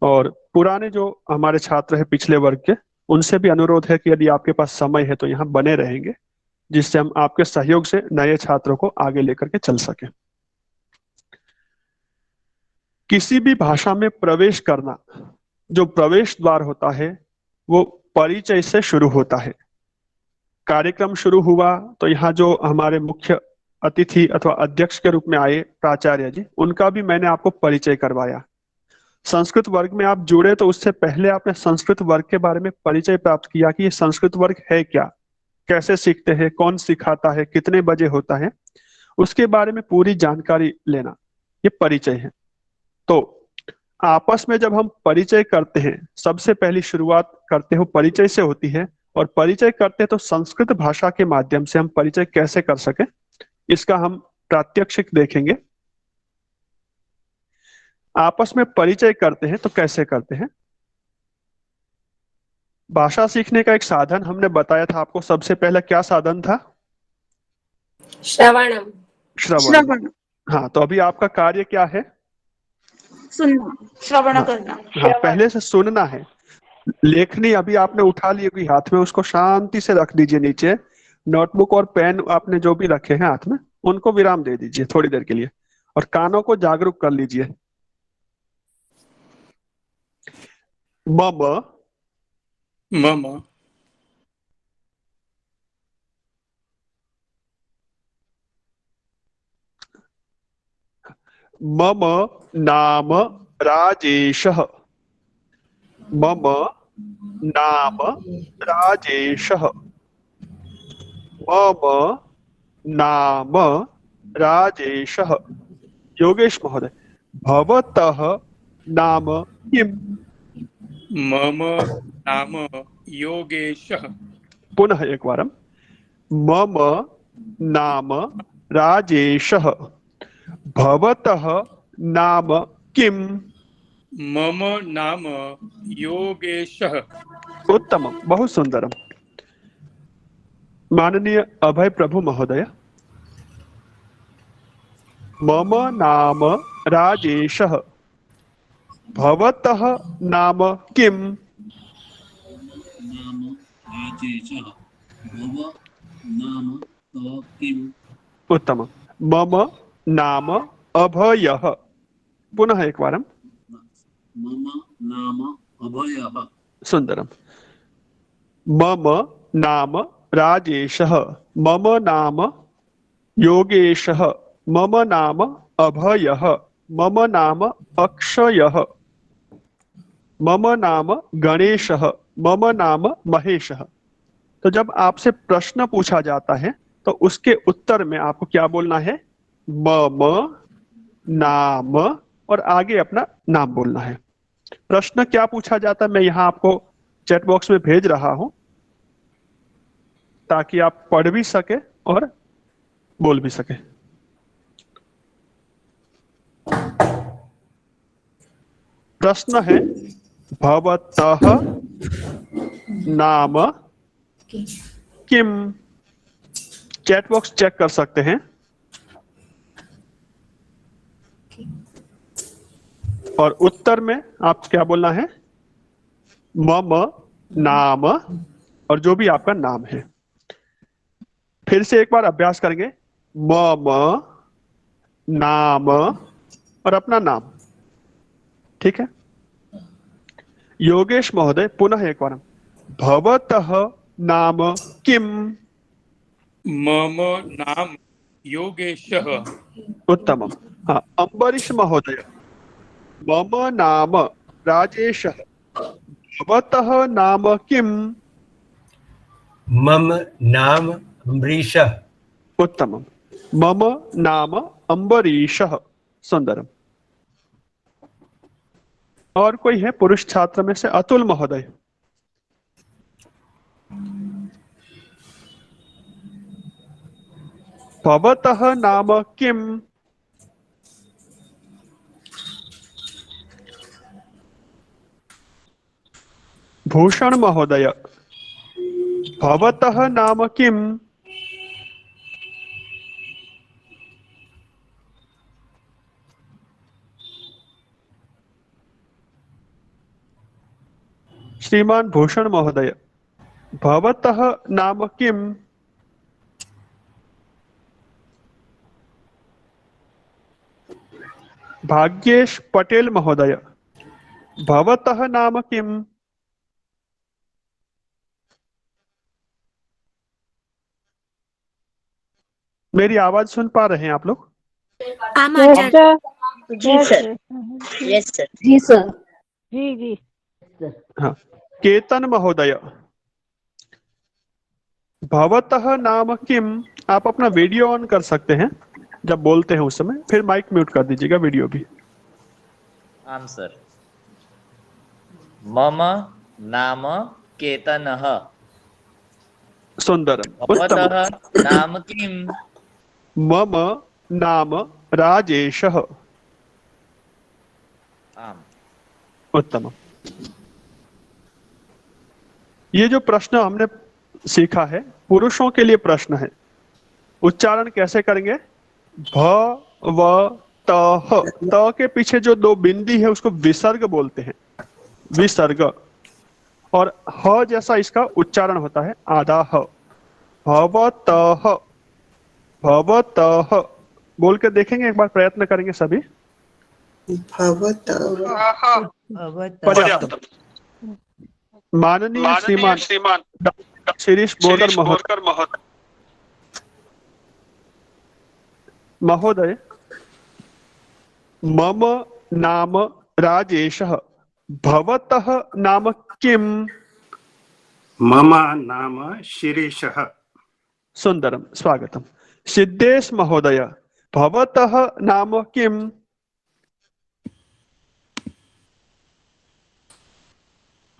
और पुराने जो हमारे छात्र हैं पिछले वर्ग के, उनसे भी अनुरोध है कि यदि आपके पास समय है तो यहाँ बने रहेंगे, जिससे हम आपके सहयोग से नए छात्रों को आगे लेकर के चल सके। किसी भी भाषा में प्रवेश करना, जो प्रवेश द्वार होता है वो परिचय से शुरू होता है। कार्यक्रम शुरू हुआ तो यहाँ जो हमारे मुख्य अतिथि अथवा अध्यक्ष के रूप में आए प्राचार्य जी, उनका भी मैंने आपको परिचय करवाया। संस्कृत वर्ग में आप जुड़े तो उससे पहले आपने संस्कृत वर्ग के बारे में परिचय प्राप्त किया कि ये संस्कृत वर्ग है क्या, कैसे सीखते हैं, कौन सिखाता है, कितने बजे होता है, उसके बारे में पूरी जानकारी लेना, ये परिचय है। तो आपस में जब हम परिचय करते हैं, सबसे पहली शुरुआत करते हो परिचय से होती है। और परिचय करते हैं तो संस्कृत भाषा के माध्यम से हम परिचय कैसे कर सके, इसका हम प्रात्यक्षिक देखेंगे। आपस में परिचय करते हैं तो कैसे करते हैं। भाषा सीखने का एक साधन हमने बताया था आपको। सबसे पहले क्या साधन था? श्रवणम। श्रवण। हाँ, तो अभी आपका कार्य क्या है? सुनना, श्रवण करना। हाँ, पहले से सुनना है। लेखनी अभी आपने उठा ली होगी हाथ में, उसको शांति से रख दीजिए नीचे। नोटबुक और पेन आपने जो भी रखे हैं हाथ में, उनको विराम दे दीजिए थोड़ी देर के लिए, और कानों को जागरूक कर लीजिए। मम मम मम नाम राजेशः। मम नाम राजेशः। मम नाम राजेशः। योगेश महोदय, भवतः नाम किम्? मम नाम योगेशः। पुनः एक बारं। मम नाम राजेशः। भवतः नाम किम? मम नाम योगेशः। उत्तमम, बहुत सुंदरम। माननीय अभय प्रभु महोदय। मम नाम राजेशः, भवतः नाम किम? नाम राजेशः, भव नाम तव किम? उत्तम। मम नाम अभयः, पुनः एक बार। मम नाम अभयः। सुंदरम। मम नाम राजेशः, मम नाम योगेशः, मम नाम अभयः, मम नाम अक्षयः, मम नाम गणेशः, मम नाम महेशः। तो जब आपसे प्रश्न पूछा जाता है तो उसके उत्तर में आपको क्या बोलना है? मम नाम और आगे अपना नाम बोलना है। प्रश्न क्या पूछा जाता है मैं यहाँ आपको चैट बॉक्स में भेज रहा हूं ताकि आप पढ़ भी सके और बोल भी सके। प्रश्न है भवतः नाम किम? चैट बॉक्स चेक कर सकते हैं और उत्तर में आप क्या बोलना है? मम नाम और जो भी आपका नाम है। फिर से एक बार अभ्यास करेंगे। मम नाम और अपना नाम। ठीक है। योगेश महोदय पुनः एक बार। भवतः नाम किम? मम नाम योगेशः। उत्तमम। हाँ, अम्बरीश महोदय। मम नाम राजेशः, भवतः नाम किम? मम नाम अम्बरीशः। उत्तमम। मम नाम अम्बरीशः। सुंदरम। और कोई है पुरुष छात्र में से? अतुल महोदय। भवतः नाम किम? भूषण महोदय। भवतः नाम किम? श्रीमान भूषण महोदय। भवतः नाम किम? भाग्येश पटेल महोदय। भवतः नाम किम? मेरी आवाज सुन पा रहे हैं आप लोग? जी सर। Yes sir. जी सर। जी जी। हाँ, केतन महोदय। भवतः नाम किम? आप अपना वीडियो ऑन कर सकते हैं जब बोलते हैं उस समय, फिर माइक म्यूट कर दीजिएगा, वीडियो भी। आम सर। मम नाम केतनः। सुंदरम। भवतः नाम किम? मम नाम राजेशः। आम। उत्तम। ये जो प्रश्न हमने सीखा है पुरुषों के लिए प्रश्न है। उच्चारण कैसे करेंगे? भवतः, त के पीछे जो दो बिंदी है उसको विसर्ग बोलते हैं, विसर्ग। और ह जैसा इसका उच्चारण होता है आधा ह। भवतः, भवतः बोल के देखेंगे, एक बार प्रयत्न करेंगे सभी। पर्याप्त। माननीय श्रीमान शिरीष बोरकर महोदय। मम नाम राजेशः, भवतः नाम किम? मम नाम शिरीषः। सुंदरम, स्वागतम। सिद्धेश महोदय। भवतः नाम किम?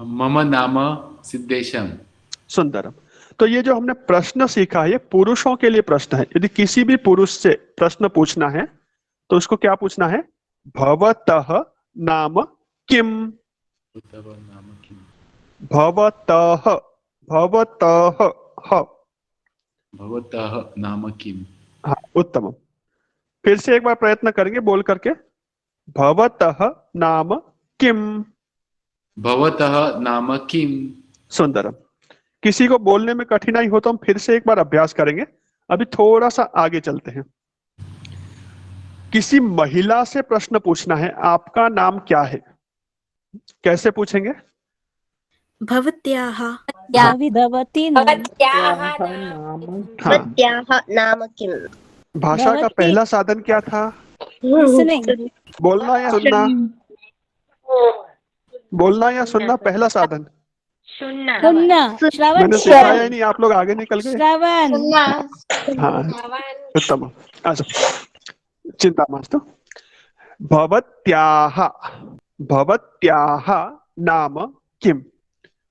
मम नाम सिद्धेशम। सुंदरम। तो ये जो हमने प्रश्न सीखा है ये पुरुषों के लिए प्रश्न है। यदि किसी भी पुरुष से प्रश्न पूछना है तो उसको क्या पूछना है? भवतः नाम किम? भवतः, भवतः, ह, भवतः नाम किम? हाँ उत्तम। फिर से एक बार प्रयत्न करेंगे बोल करके, भवतः नाम किम? भवतः नाम किम? सुंदरम। किसी को बोलने में कठिनाई हो तो हम फिर से एक बार अभ्यास करेंगे। अभी थोड़ा सा आगे चलते हैं। किसी महिला से प्रश्न पूछना है, आपका नाम क्या है? कैसे पूछेंगे? भवत्याः भवती नाम हाँ, नाम किम्? भाषा का भवती पहला साधन क्या था? बोलना या सुनना? बोलना या सुनना पहला साधन? सुनना। श्रवण, मैंने सिखाया ही नहीं, आप लोग आगे निकल गए। श्रवण। हाँ उत्तम। अच्छा चिंता मास्तु। भवत्याः, भवत्याः नाम किम?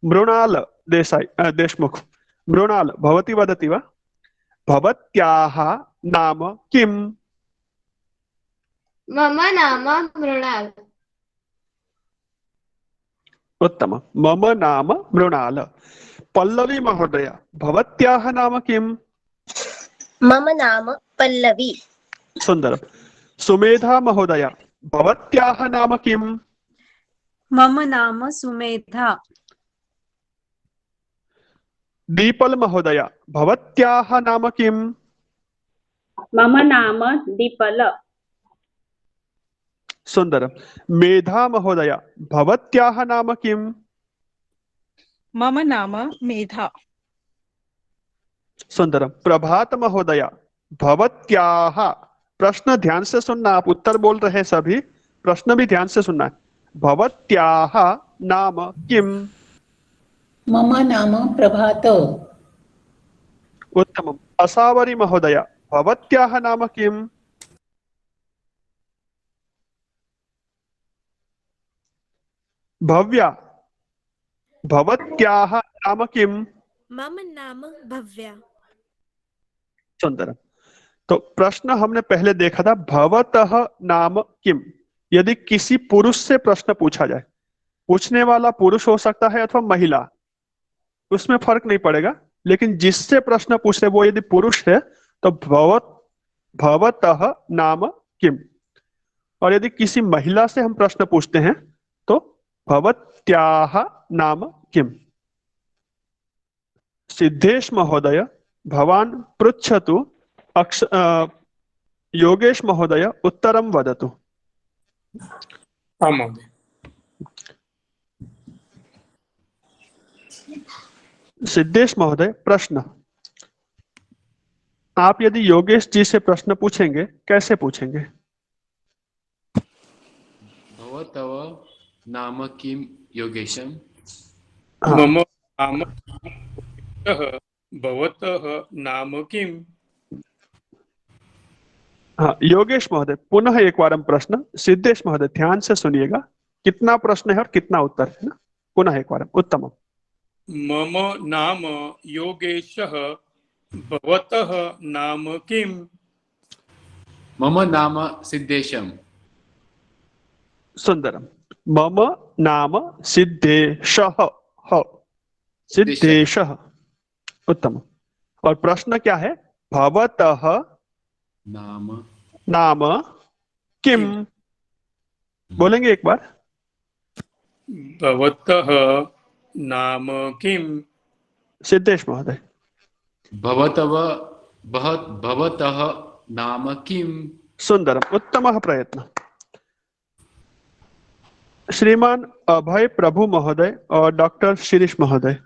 मृणाल देशमुख, मृणाल भवती वदति वा? भवत्याः नाम किम? मम नाम मृणाल। उत्तम, मम नाम मृणाल। पल्लवी महोदय, भवत्याः नाम किम? मम नाम पल्लवी। सुंदरम। सुमेधा महोदय, भवत्याः नाम किम? मम नाम सुमेधा। दीपल महोदय, भवत्याः नाम किम? मम नाम दीपल। सुंदरम। मेधा महोदय, भवत्याः नाम किम? मम नाम मेधा। सुंदरम। प्रभात महोदय, भवत्याः, प्रश्न ध्यान से सुनना, आप उत्तर बोल रहे हैं सभी, प्रश्न भी ध्यान से सुनना है। भवत्याः नाम किम? मम नाम प्रभात। उत्तमम्। असावरी महोदय, भवत्याः नाम किम? भव्या, भवत्याः नाम किम? मम नाम भव्या। सुंदर। तो प्रश्न हमने पहले देखा था, भवतः नाम किम? यदि किसी पुरुष से प्रश्न पूछा जाए, पूछने वाला पुरुष हो सकता है अथवा महिला, उसमें फर्क नहीं पड़ेगा, लेकिन जिससे प्रश्न पूछ रहे वो यदि पुरुष है तो भवतः नाम किम। और यदि किसी महिला से हम प्रश्न पूछते हैं तो भवत्याः नाम किम। सिद्धेश महोदय, भवान पृच्छतु, योगेश महोदय उत्तरं वदतु। हाँ महोदय। सिद्धेश महोदय, प्रश्न। आप यदि योगेश जी से प्रश्न पूछेंगे, कैसे पूछेंगे? भवतव नाम किम योगेशम? मम नाम भवतः नाम किम? हाँ योगेश महोदय, पुनः एक बार हम प्रश्न। सिद्धेश महोदय ध्यान से सुनिएगा, कितना प्रश्न है और कितना उत्तर है ना। पुनः एक बार। उत्तम। मम नाम योगेशः, भवतः नाम किम? मम नाम सिद्धेशम। सुंदरम। मम नाम सिद्धेशः, सिद्धेशः। उत्तम। और प्रश्न क्या है? भवतः नाम किम? बोलेंगे एक बार। भवतः नाम किम? सिद्धेश महोदय। भवतः नाम किम? सुंदरम, उत्तमः प्रयत्न। श्रीमान अभय प्रभु महोदय और डॉक्टर शिरीष महोदय।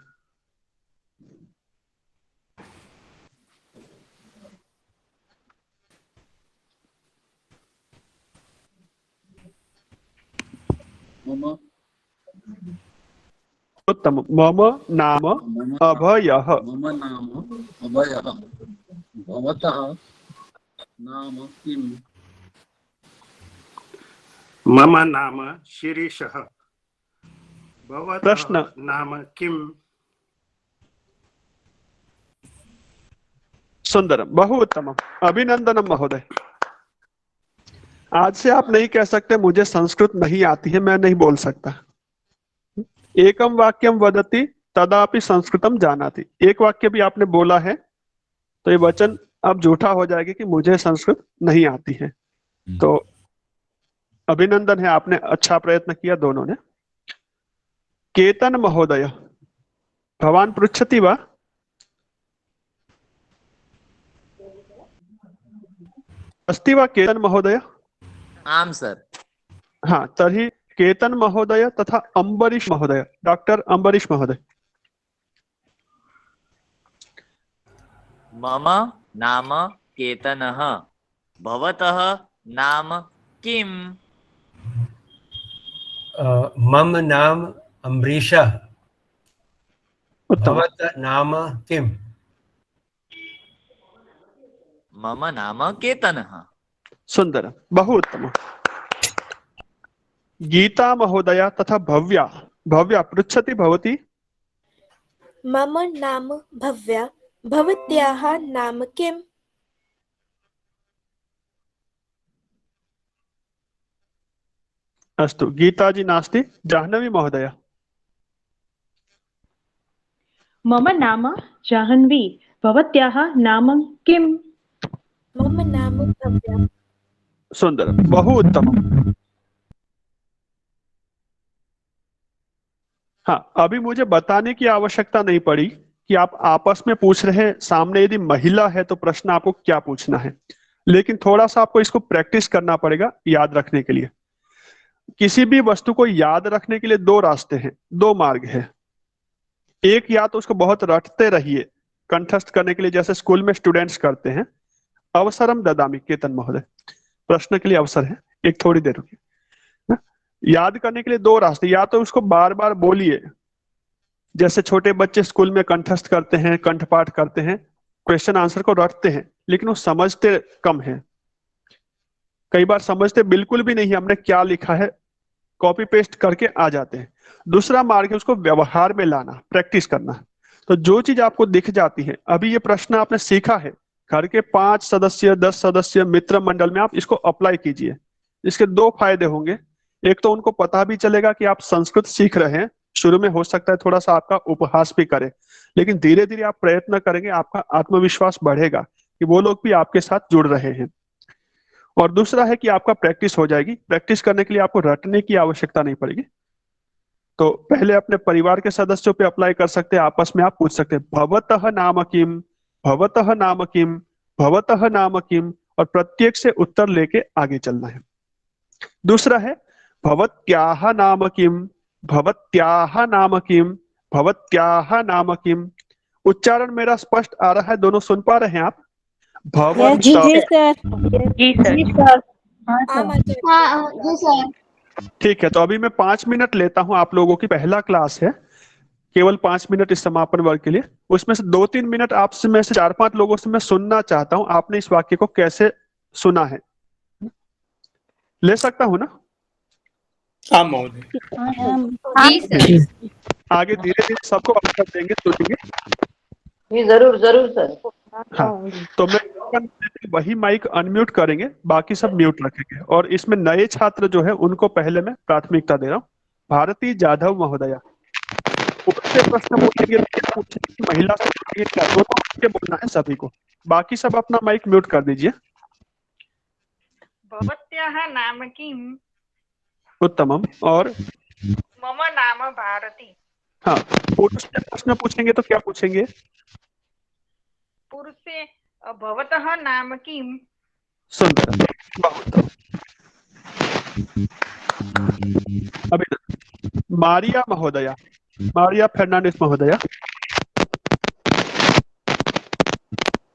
उत्तम। मम नाम अभयः। मम नाम अभयः। भवतः नाम किम्? मम नाम शिरीषः। भवतः प्रश्न नाम किम्? सुंदरम, बहु उत्तमम्, अभिनंदनम महोदय। आज से आप नहीं कह सकते मुझे संस्कृत नहीं आती है, मैं नहीं बोल सकता। एकम वाक्यम वदति तदापि संस्कृतम जानाति, एक वाक्य भी आपने बोला है तो ये वचन अब झूठा हो जाएगा कि मुझे संस्कृत नहीं आती है। तो अभिनंदन है, आपने अच्छा प्रयत्न किया दोनों ने। केतन महोदय भवान पृच्छति वा? अस्ति वा केतन महोदय? आम सर। हाँ, तर्हि केतन महोदय तथा अम्बरीश महोदय, डॉक्टर अम्बरीश महोदय। मम नाम केतनः, भवतः नाम किम्? मम नाम अम्बरीशः, भवतः नाम किम्? मम नाम केतनः। सुंदर, बहु उत्तम। गीता महोदया तथा भव्या, भव्या पृच्छति भवती? मम नाम भव्या, भवत्याः नाम किम्? अस्तु, गीताजी नास्ति। जाह्नवी महोदया। मम नाम जाह्नवी, भवत्याः नाम किम्? मम नाम भव्या। सुंदर, बहु उत्तम। हाँ, अभी मुझे बताने की आवश्यकता नहीं पड़ी कि आप आपस में पूछ रहे हैं। सामने यदि महिला है तो प्रश्न आपको क्या पूछना है, लेकिन थोड़ा सा आपको इसको प्रैक्टिस करना पड़ेगा याद रखने के लिए। किसी भी वस्तु को याद रखने के लिए दो रास्ते हैं, दो मार्ग है। एक, या तो उसको बहुत रटते रहिए कंठस्थ करने के लिए, जैसे स्कूल में स्टूडेंट्स करते हैं। अवसरम ददामि केतन महोदय, प्रश्न के लिए अवसर है, एक थोड़ी देर रुकिए। याद करने के लिए दो रास्ते, या तो उसको बार बार बोलिए, जैसे छोटे बच्चे स्कूल में कंठस्थ करते हैं, कंठपाठ करते हैं, क्वेश्चन आंसर को रटते हैं, लेकिन वो समझते कम है। कई बार समझते बिल्कुल भी नहीं, हमने क्या लिखा है कॉपी पेस्ट करके आ जाते हैं। दूसरा मार्ग है उसको व्यवहार में लाना, प्रैक्टिस करना। तो जो चीज आपको दिख जाती है, अभी ये प्रश्न आपने सीखा है, घर के 5 सदस्य 10 सदस्य मित्र मंडल में आप इसको अप्लाई कीजिए। इसके दो फायदे होंगे। एक तो उनको पता भी चलेगा कि आप संस्कृत सीख रहे हैं। शुरू में हो सकता है थोड़ा सा आपका उपहास भी करे, लेकिन धीरे धीरे आप प्रयत्न करेंगे, आपका आत्मविश्वास बढ़ेगा कि वो लोग भी आपके साथ जुड़ रहे हैं। और दूसरा है कि आपका प्रैक्टिस हो जाएगी। प्रैक्टिस करने के लिए आपको रटने की आवश्यकता नहीं पड़ेगी। तो पहले अपने परिवार के सदस्यों पे अप्लाई कर सकते हैं, आपस में आप पूछ सकते हैं भवतः नाम किम, भवतः नाम किम, भवतः नाम किम, और प्रत्येक से उत्तर लेके आगे चलना है। दूसरा है भवत्याः नाम किम, भवत्याः नाम किम, भवत्याः नाम किम। उच्चारण मेरा स्पष्ट आ रहा है? दोनों सुन पा रहे हैं आप? जी सर। जी सर। ठीक है, तो अभी मैं 5 मिनट लेता हूं आप लोगों की। पहला क्लास है, केवल 5 मिनट इस समापन वर्ग के लिए। उसमें से 2-3 मिनट आपसे में से 4-5 लोगों से मैं सुनना चाहता हूं, आपने इस वाक्य को कैसे सुना है। ले सकता हूं ना? हाँ महोदय। आगे धीरे धीरे सबको अवसर देंगे, सुनेंगे। जी जरूर जरूर सर। हाँ, तो मैं वही माइक अनम्यूट करेंगे, बाकी सब म्यूट रखेंगे। और इसमें नए छात्र जो है उनको पहले मैं प्राथमिकता दे रहा हूँ। भारती जाधव महोदया, उससे प्रश्न पूछेंगे, महिला से पूछेंगे, क्या दोनों बोलना है सभी को। बाकी सब अपना माइक म्यूट कर दीजिए। भवत्याः नाम किम्? उत्तमम। और मम नाम भारती। हाँ, पुरुष से प्रश्न पूछेंगे तो क्या पूछेंगे? पुरुष से भवतः नाम किम्? सुंदर, बहुत। अभी मारिया महोदया, मारिया फर्नांडिस महोदया।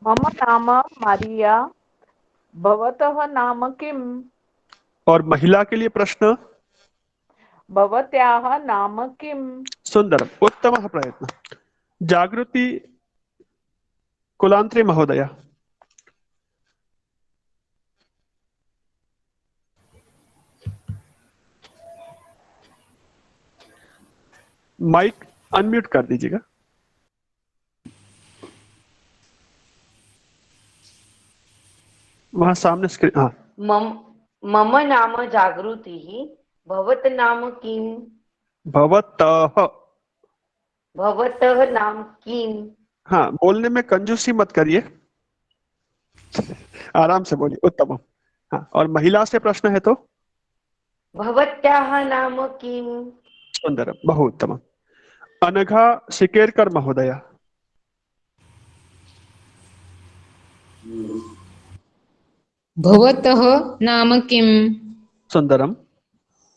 मम नाम मारिया, भवतः नाम किम्? और महिला के लिए प्रश्न? भवत्याः नाम किम्? सुंदर, उत्तमः प्रयत्न। जागृति कुलांत्री महोदया। माइक अनम्यूट कर दीजिएगा। वहां सामने स्क्रीन। हाँ, मम नाम जागृतिः भवत नाम किं भवतः। भवतः नाम किं हाँ, बोलने में कंजूसी मत करिए, आराम से बोलिए। उत्तम। हाँ, और महिला से प्रश्न है तो भवत्याः नाम किं सुंदर, बहु उत्तम। अनघा शिकेरकर महोदय। भवतः नाम किं सुंदरम।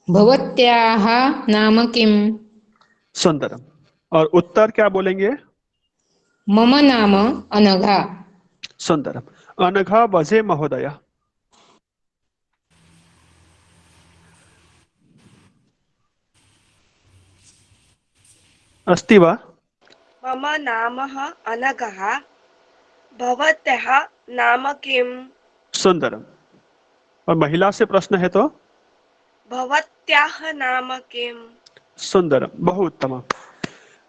भवत्याः नाम किं सुंदरम। और उत्तर क्या बोलेंगे? मम नाम अनघा। सुंदरम। अनघा बजे महोदय। अस्ति वा? मम नाम अनघा भवत्याः नाम किं सुंदरम। और महिला से प्रश्न है तो भवत्याः नाम किं सुंदरम, बहु उत्तम।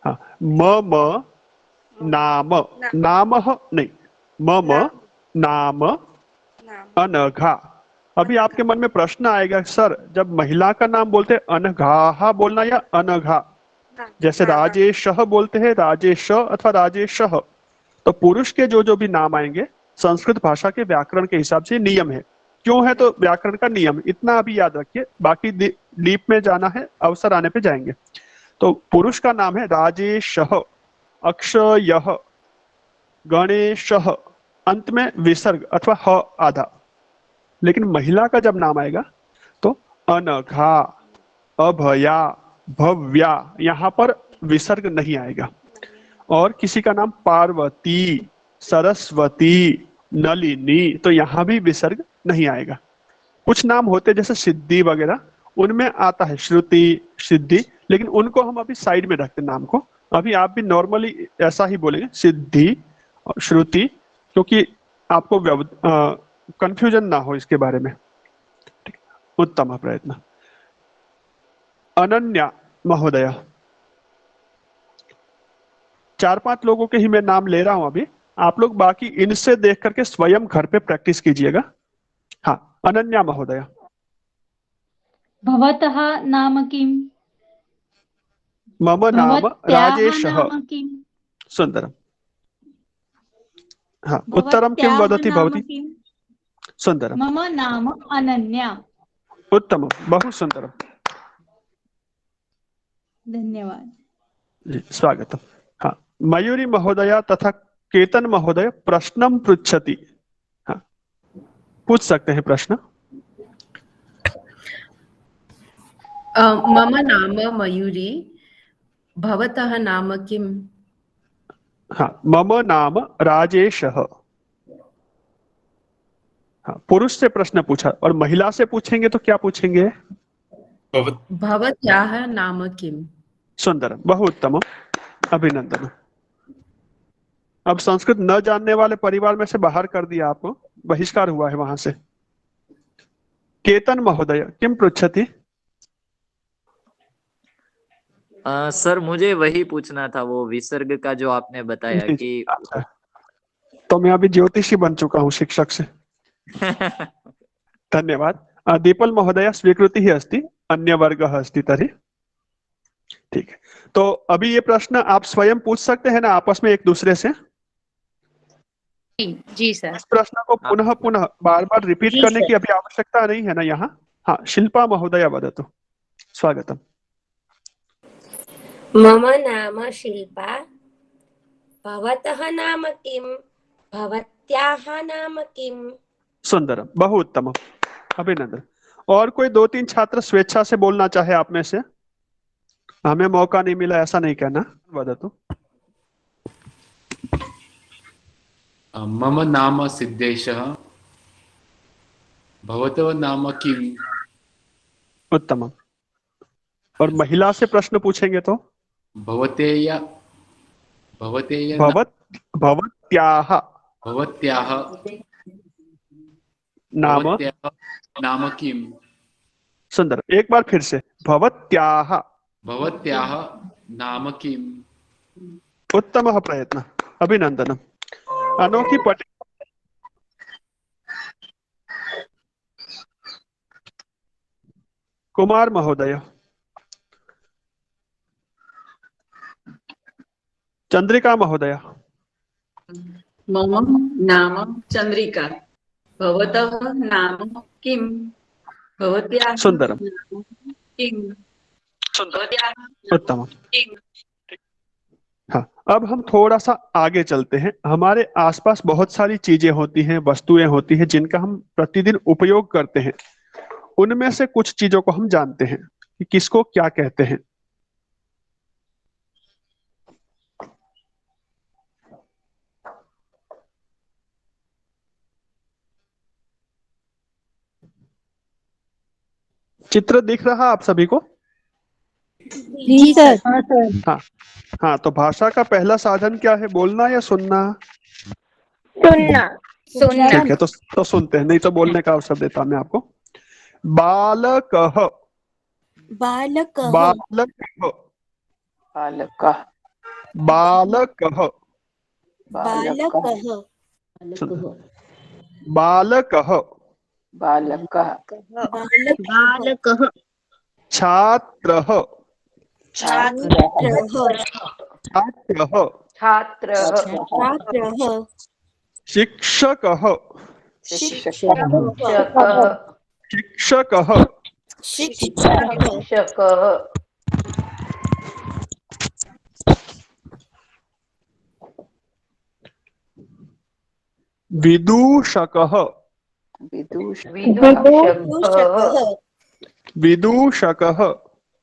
हाँ, मम नाम, नाम नहीं, मम नाम अनघा। अभी आपके मन में प्रश्न आएगा, सर जब महिला का नाम बोलते हैं अनघा बोलना या अनघा? जैसे राजेश बोलते हैं राजेश अथवा राजेशः, तो पुरुष के जो जो भी नाम आएंगे संस्कृत भाषा के व्याकरण के हिसाब से नियम है। क्यों है? तो व्याकरण का नियम, इतना अभी याद रखिए, बाकी डीप में जाना है, अवसर आने पे जाएंगे। तो पुरुष का नाम है राजेशः, अक्षयः, गणेशः, अंत में विसर्ग अथवा ह आधा। लेकिन महिला का जब नाम आएगा तो अनघा, अभया, भव्या, यहाँ पर विसर्ग नहीं आएगा। और किसी का नाम पार्वती, सरस्वती, नलिनी, तो यहाँ भी विसर्ग नहीं आएगा। कुछ नाम होते जैसे सिद्धि वगैरह, उनमें आता है श्रुति, सिद्धि, लेकिन उनको हम अभी साइड में रखते नाम को। अभी आप भी नॉर्मली ऐसा ही बोलेंगे, सिद्धि और श्रुति, क्योंकि आपको कंफ्यूजन ना हो इसके बारे में। उत्तम प्रयत्न। अनन्या महोदय। 4-5 लोगों के ही मैं नाम ले रहा हूं अभी, आप लोग बाकी इनसे देख करके स्वयं घर पे प्रैक्टिस कीजिएगा। हाँ, अनन्या महोदय। भवतः नाम किं मम नाम राजेशः। किं सुंदरम। हाँ, उत्तरम किं वदति भवती? सुंदरम। मम नाम अनन्या। उत्तम, बहु सुंदरम। धन्यवाद जी, स्वागतम। हाँ, मयूरी महोदया तथा केतन महोदय प्रश्नम पृच्छति। हाँ, पूछ सकते हैं प्रश्न। मम नाम मयूरी भवतः नाम किं? हाँ, मम नाम राजेशः। हाँ, पुरुष से प्रश्न पूछा, और महिला से पूछेंगे तो क्या पूछेंगे? भवत्याः नाम किं? सुंदर, बहु उत्तम, अभिनंदन। अब संस्कृत न जानने वाले परिवार में से बाहर कर दिया, आपको बहिष्कार हुआ है वहां से। केतन महोदय किम पृच्छति? सर मुझे वही पूछना था, वो विसर्ग का जो आपने बताया कि तो मैं अभी ज्योतिषी बन चुका हूँ शिक्षक से। धन्यवाद। दीपल महोदय स्वीकृति ही अस्ति, अन्य वर्ग अस्ति तर्हि। ठीक है, तो अभी ये प्रश्न आप स्वयं पूछ सकते हैं ना आपस में एक दूसरे से? जी सर। इस प्रश्न को पुनः पुनः बार बार रिपीट करने की अभी आवश्यकता नहीं है ना यहाँ। हाँ, शिल्पा महोदय वदतु। स्वागतम। मम नाम शिल्पा भवतः नाम किं भवत्याः नाम किं? सुंदरम, बहु उत्तम, अभिनंदन। और कोई 2-3 छात्र स्वेच्छा से बोलना चाहे आप में से? हमें मौका नहीं मिला ऐसा नहीं कहना। वदतु। मम नाम सिद्धेशः भवतः नाम किम्? उत्तम। और महिला से प्रश्न पूछेंगे तो? भवत्याः नाम किम्? सुंदर, एक बार फिर से, भवत्याः नाम किम्? उत्तमः प्रयत्न, अभिनंदनम्। अनोखी पटेल। कुमार महोदय। चंद्रिका महोदय। मम नाम चंद्रिका। भवतः नाम किं? भवत्याः सुंदरम। नाम किं? उत्तम। हाँ, अब हम थोड़ा सा आगे चलते हैं। हमारे आसपास बहुत सारी चीजें होती हैं, वस्तुएं होती हैं जिनका हम प्रतिदिन उपयोग करते हैं। उनमें से कुछ चीजों को हम जानते हैं कि किसको क्या कहते हैं। चित्र दिख रहा आप सभी को? जी सर। हाँ हाँ, तो भाषा का पहला साधन क्या है, बोलना या सुनना? सुनना। ठीक है, तो सुनते हैं, नहीं तो बोलने का अवसर देता मैं आपको। बालकः। बालकः बालकः। बालकः बालकः। बालकः बालकः बालकः। बालकः छात्रः। छात्रः छात्रः। छात्रः छात्रः शिक्षकः। शिक्षकः शिक्षकः। शिक्षकः विदूषकः। विदूषकः।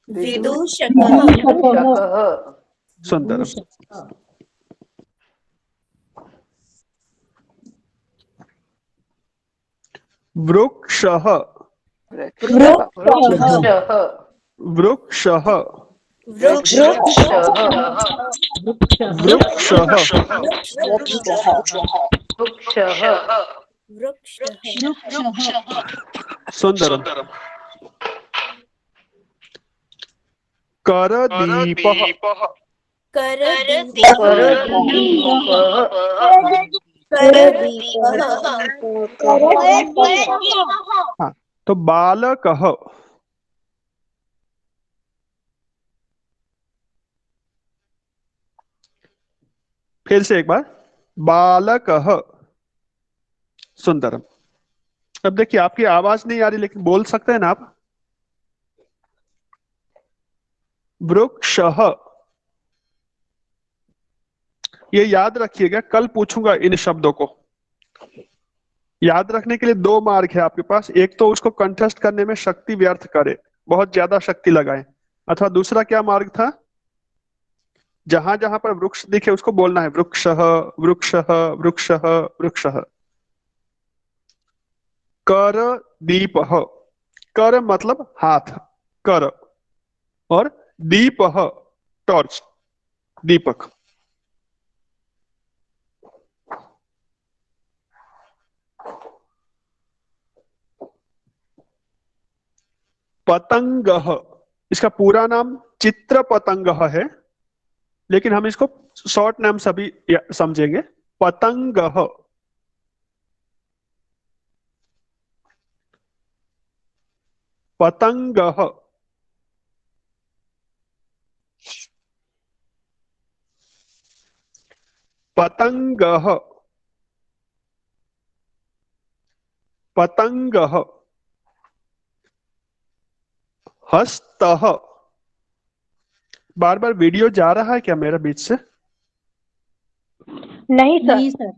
विदूषकः सुंदर। वृक्षः। वृक्षः। वृक्षः। सुंदर। करदीपः। हाँ, तो बालकः। फिर से एक बार, बालकः। सुंदरम। अब देखिए, आपकी आवाज नहीं आ रही, लेकिन बोल सकते हैं ना आप? वृक्षः। ये याद रखिएगा, कल पूछूंगा इन शब्दों को। याद रखने के लिए 2 मार्ग है आपके पास। एक तो उसको कंठस्थ करने में शक्ति व्यर्थ करे, बहुत ज्यादा शक्ति लगाए, अथवा दूसरा क्या मार्ग था, जहां जहां पर वृक्ष दिखे उसको बोलना है, वृक्षः वृक्षः वृक्षः वृक्षः। कर दीपः। कर मतलब हाथ, कर, और दीपः टॉर्च, दीपक। पतंगः, इसका पूरा नाम चित्र पतंगः है, लेकिन हम इसको शॉर्ट नाम सभी समझेंगे। पतंगः। पतंगः। पतंगः। पतंगः। हस्तः। बार बार वीडियो जा रहा है क्या मेरा बीच से? नहीं सर।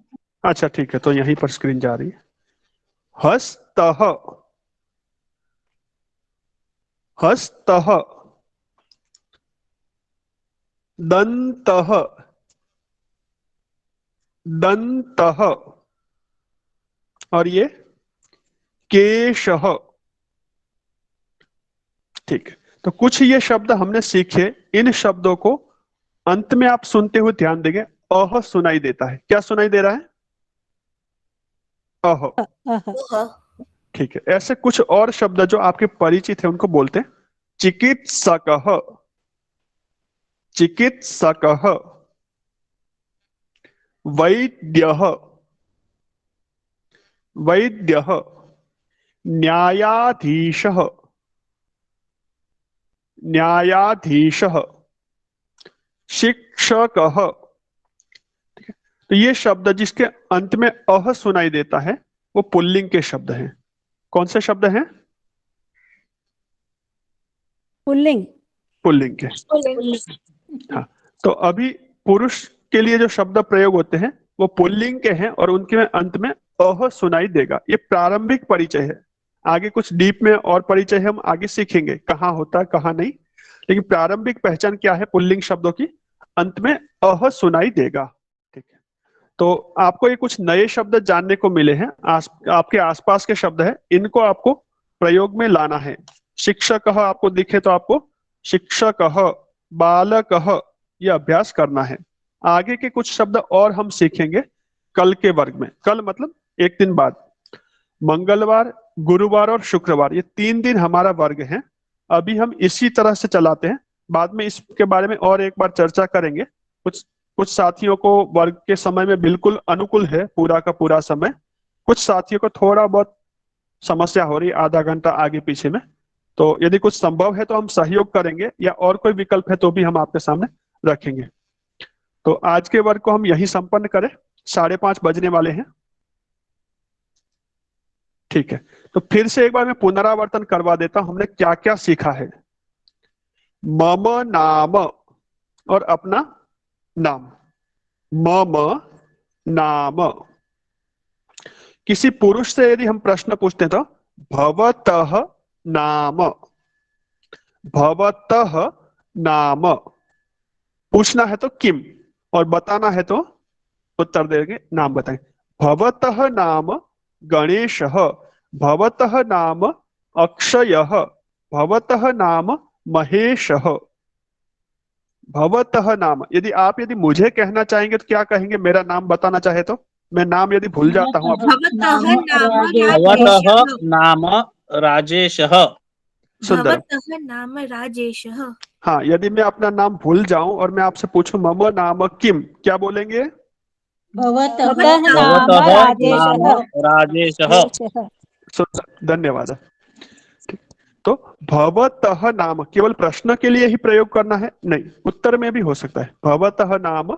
अच्छा ठीक है, तो यहीं पर स्क्रीन जा रही है। हस्तः। हस्तः। दन्तः। दन्तः। और ये केशः। ठीक है, तो कुछ ये शब्द हमने सीखे। इन शब्दों को अंत में आप सुनते हुए ध्यान देंगे। अह सुनाई देता है। क्या सुनाई दे रहा है? अह। ठीक है, ऐसे कुछ और शब्द जो आपके परिचित है उनको बोलते हैं। चिकित्सकः। चिकित्सकः। वैद्यः। वैद्यः। न्यायाधीशः। न्यायाधीशः, शिक्षकः। ठीक है, तो ये शब्द जिसके अंत में अह सुनाई देता है वो पुल्लिंग के शब्द हैं। कौन से शब्द हैं? पुल्लिंग। पुल्लिंग के। हाँ, तो अभी पुरुष के लिए जो शब्द प्रयोग होते हैं वो पुल्लिंग के हैं और उनके अंत में अह सुनाई देगा। ये प्रारंभिक परिचय है, आगे कुछ डीप में और परिचय हम आगे सीखेंगे कहाँ होता है कहाँ नहीं, लेकिन प्रारंभिक पहचान क्या है पुल्लिंग शब्दों की, अंत में अह सुनाई देगा। ठीक है, तो आपको ये कुछ नए शब्द जानने को मिले हैं, आपके आसपास के शब्द हैं, इनको आपको प्रयोग में लाना है। शिक्षकः आपको दिखे तो आपको शिक्षकः, बालकः ये अभ्यास करना है। आगे के कुछ शब्द और हम सीखेंगे कल के वर्ग में। कल मतलब एक दिन बाद, मंगलवार, गुरुवार और शुक्रवार, ये 3 दिन हमारा वर्ग है। अभी हम इसी तरह से चलाते हैं, बाद में इसके बारे में और एक बार चर्चा करेंगे। कुछ साथियों को वर्ग के समय में बिल्कुल अनुकूल है पूरा का पूरा समय, कुछ साथियों को थोड़ा बहुत समस्या हो रही है आधा घंटा आगे पीछे में। तो यदि कुछ संभव है तो हम सहयोग करेंगे, या और कोई विकल्प है तो भी हम आपके सामने रखेंगे। तो आज के वर्ग को हम यही संपन्न करें, 5:30 बजने वाले हैं। ठीक है, तो फिर से एक बार मैं पुनरावर्तन करवा देता हूं हमने क्या क्या सीखा है। मम नाम और अपना नाम, मम नाम। किसी पुरुष से यदि हम प्रश्न पूछते हैं तो भवतः नाम, भवतः नाम। पूछना है तो किम, और बताना है तो उत्तर देंगे, नाम बताएंगे। भवतः नाम गणेशः, भवतः नाम अक्षयः, भवतः नाम महेशः। भवतः नाम, यदि मुझे कहना चाहेंगे तो क्या कहेंगे? मेरा नाम बताना चाहे तो मैं नाम यदि भूल जाता हूँ, भवतः नाम राजेशः। सुंदर। भवतः नाम राजेशः। हाँ, यदि मैं अपना नाम भूल जाऊं और मैं आपसे पूछूं मम नाम किम, क्या बोलेंगे? भवतः नाम राजेशः। धन्यवाद। तो भवतः नाम केवल प्रश्न के लिए ही प्रयोग करना है? नहीं, उत्तर में भी हो सकता है। भवतः नाम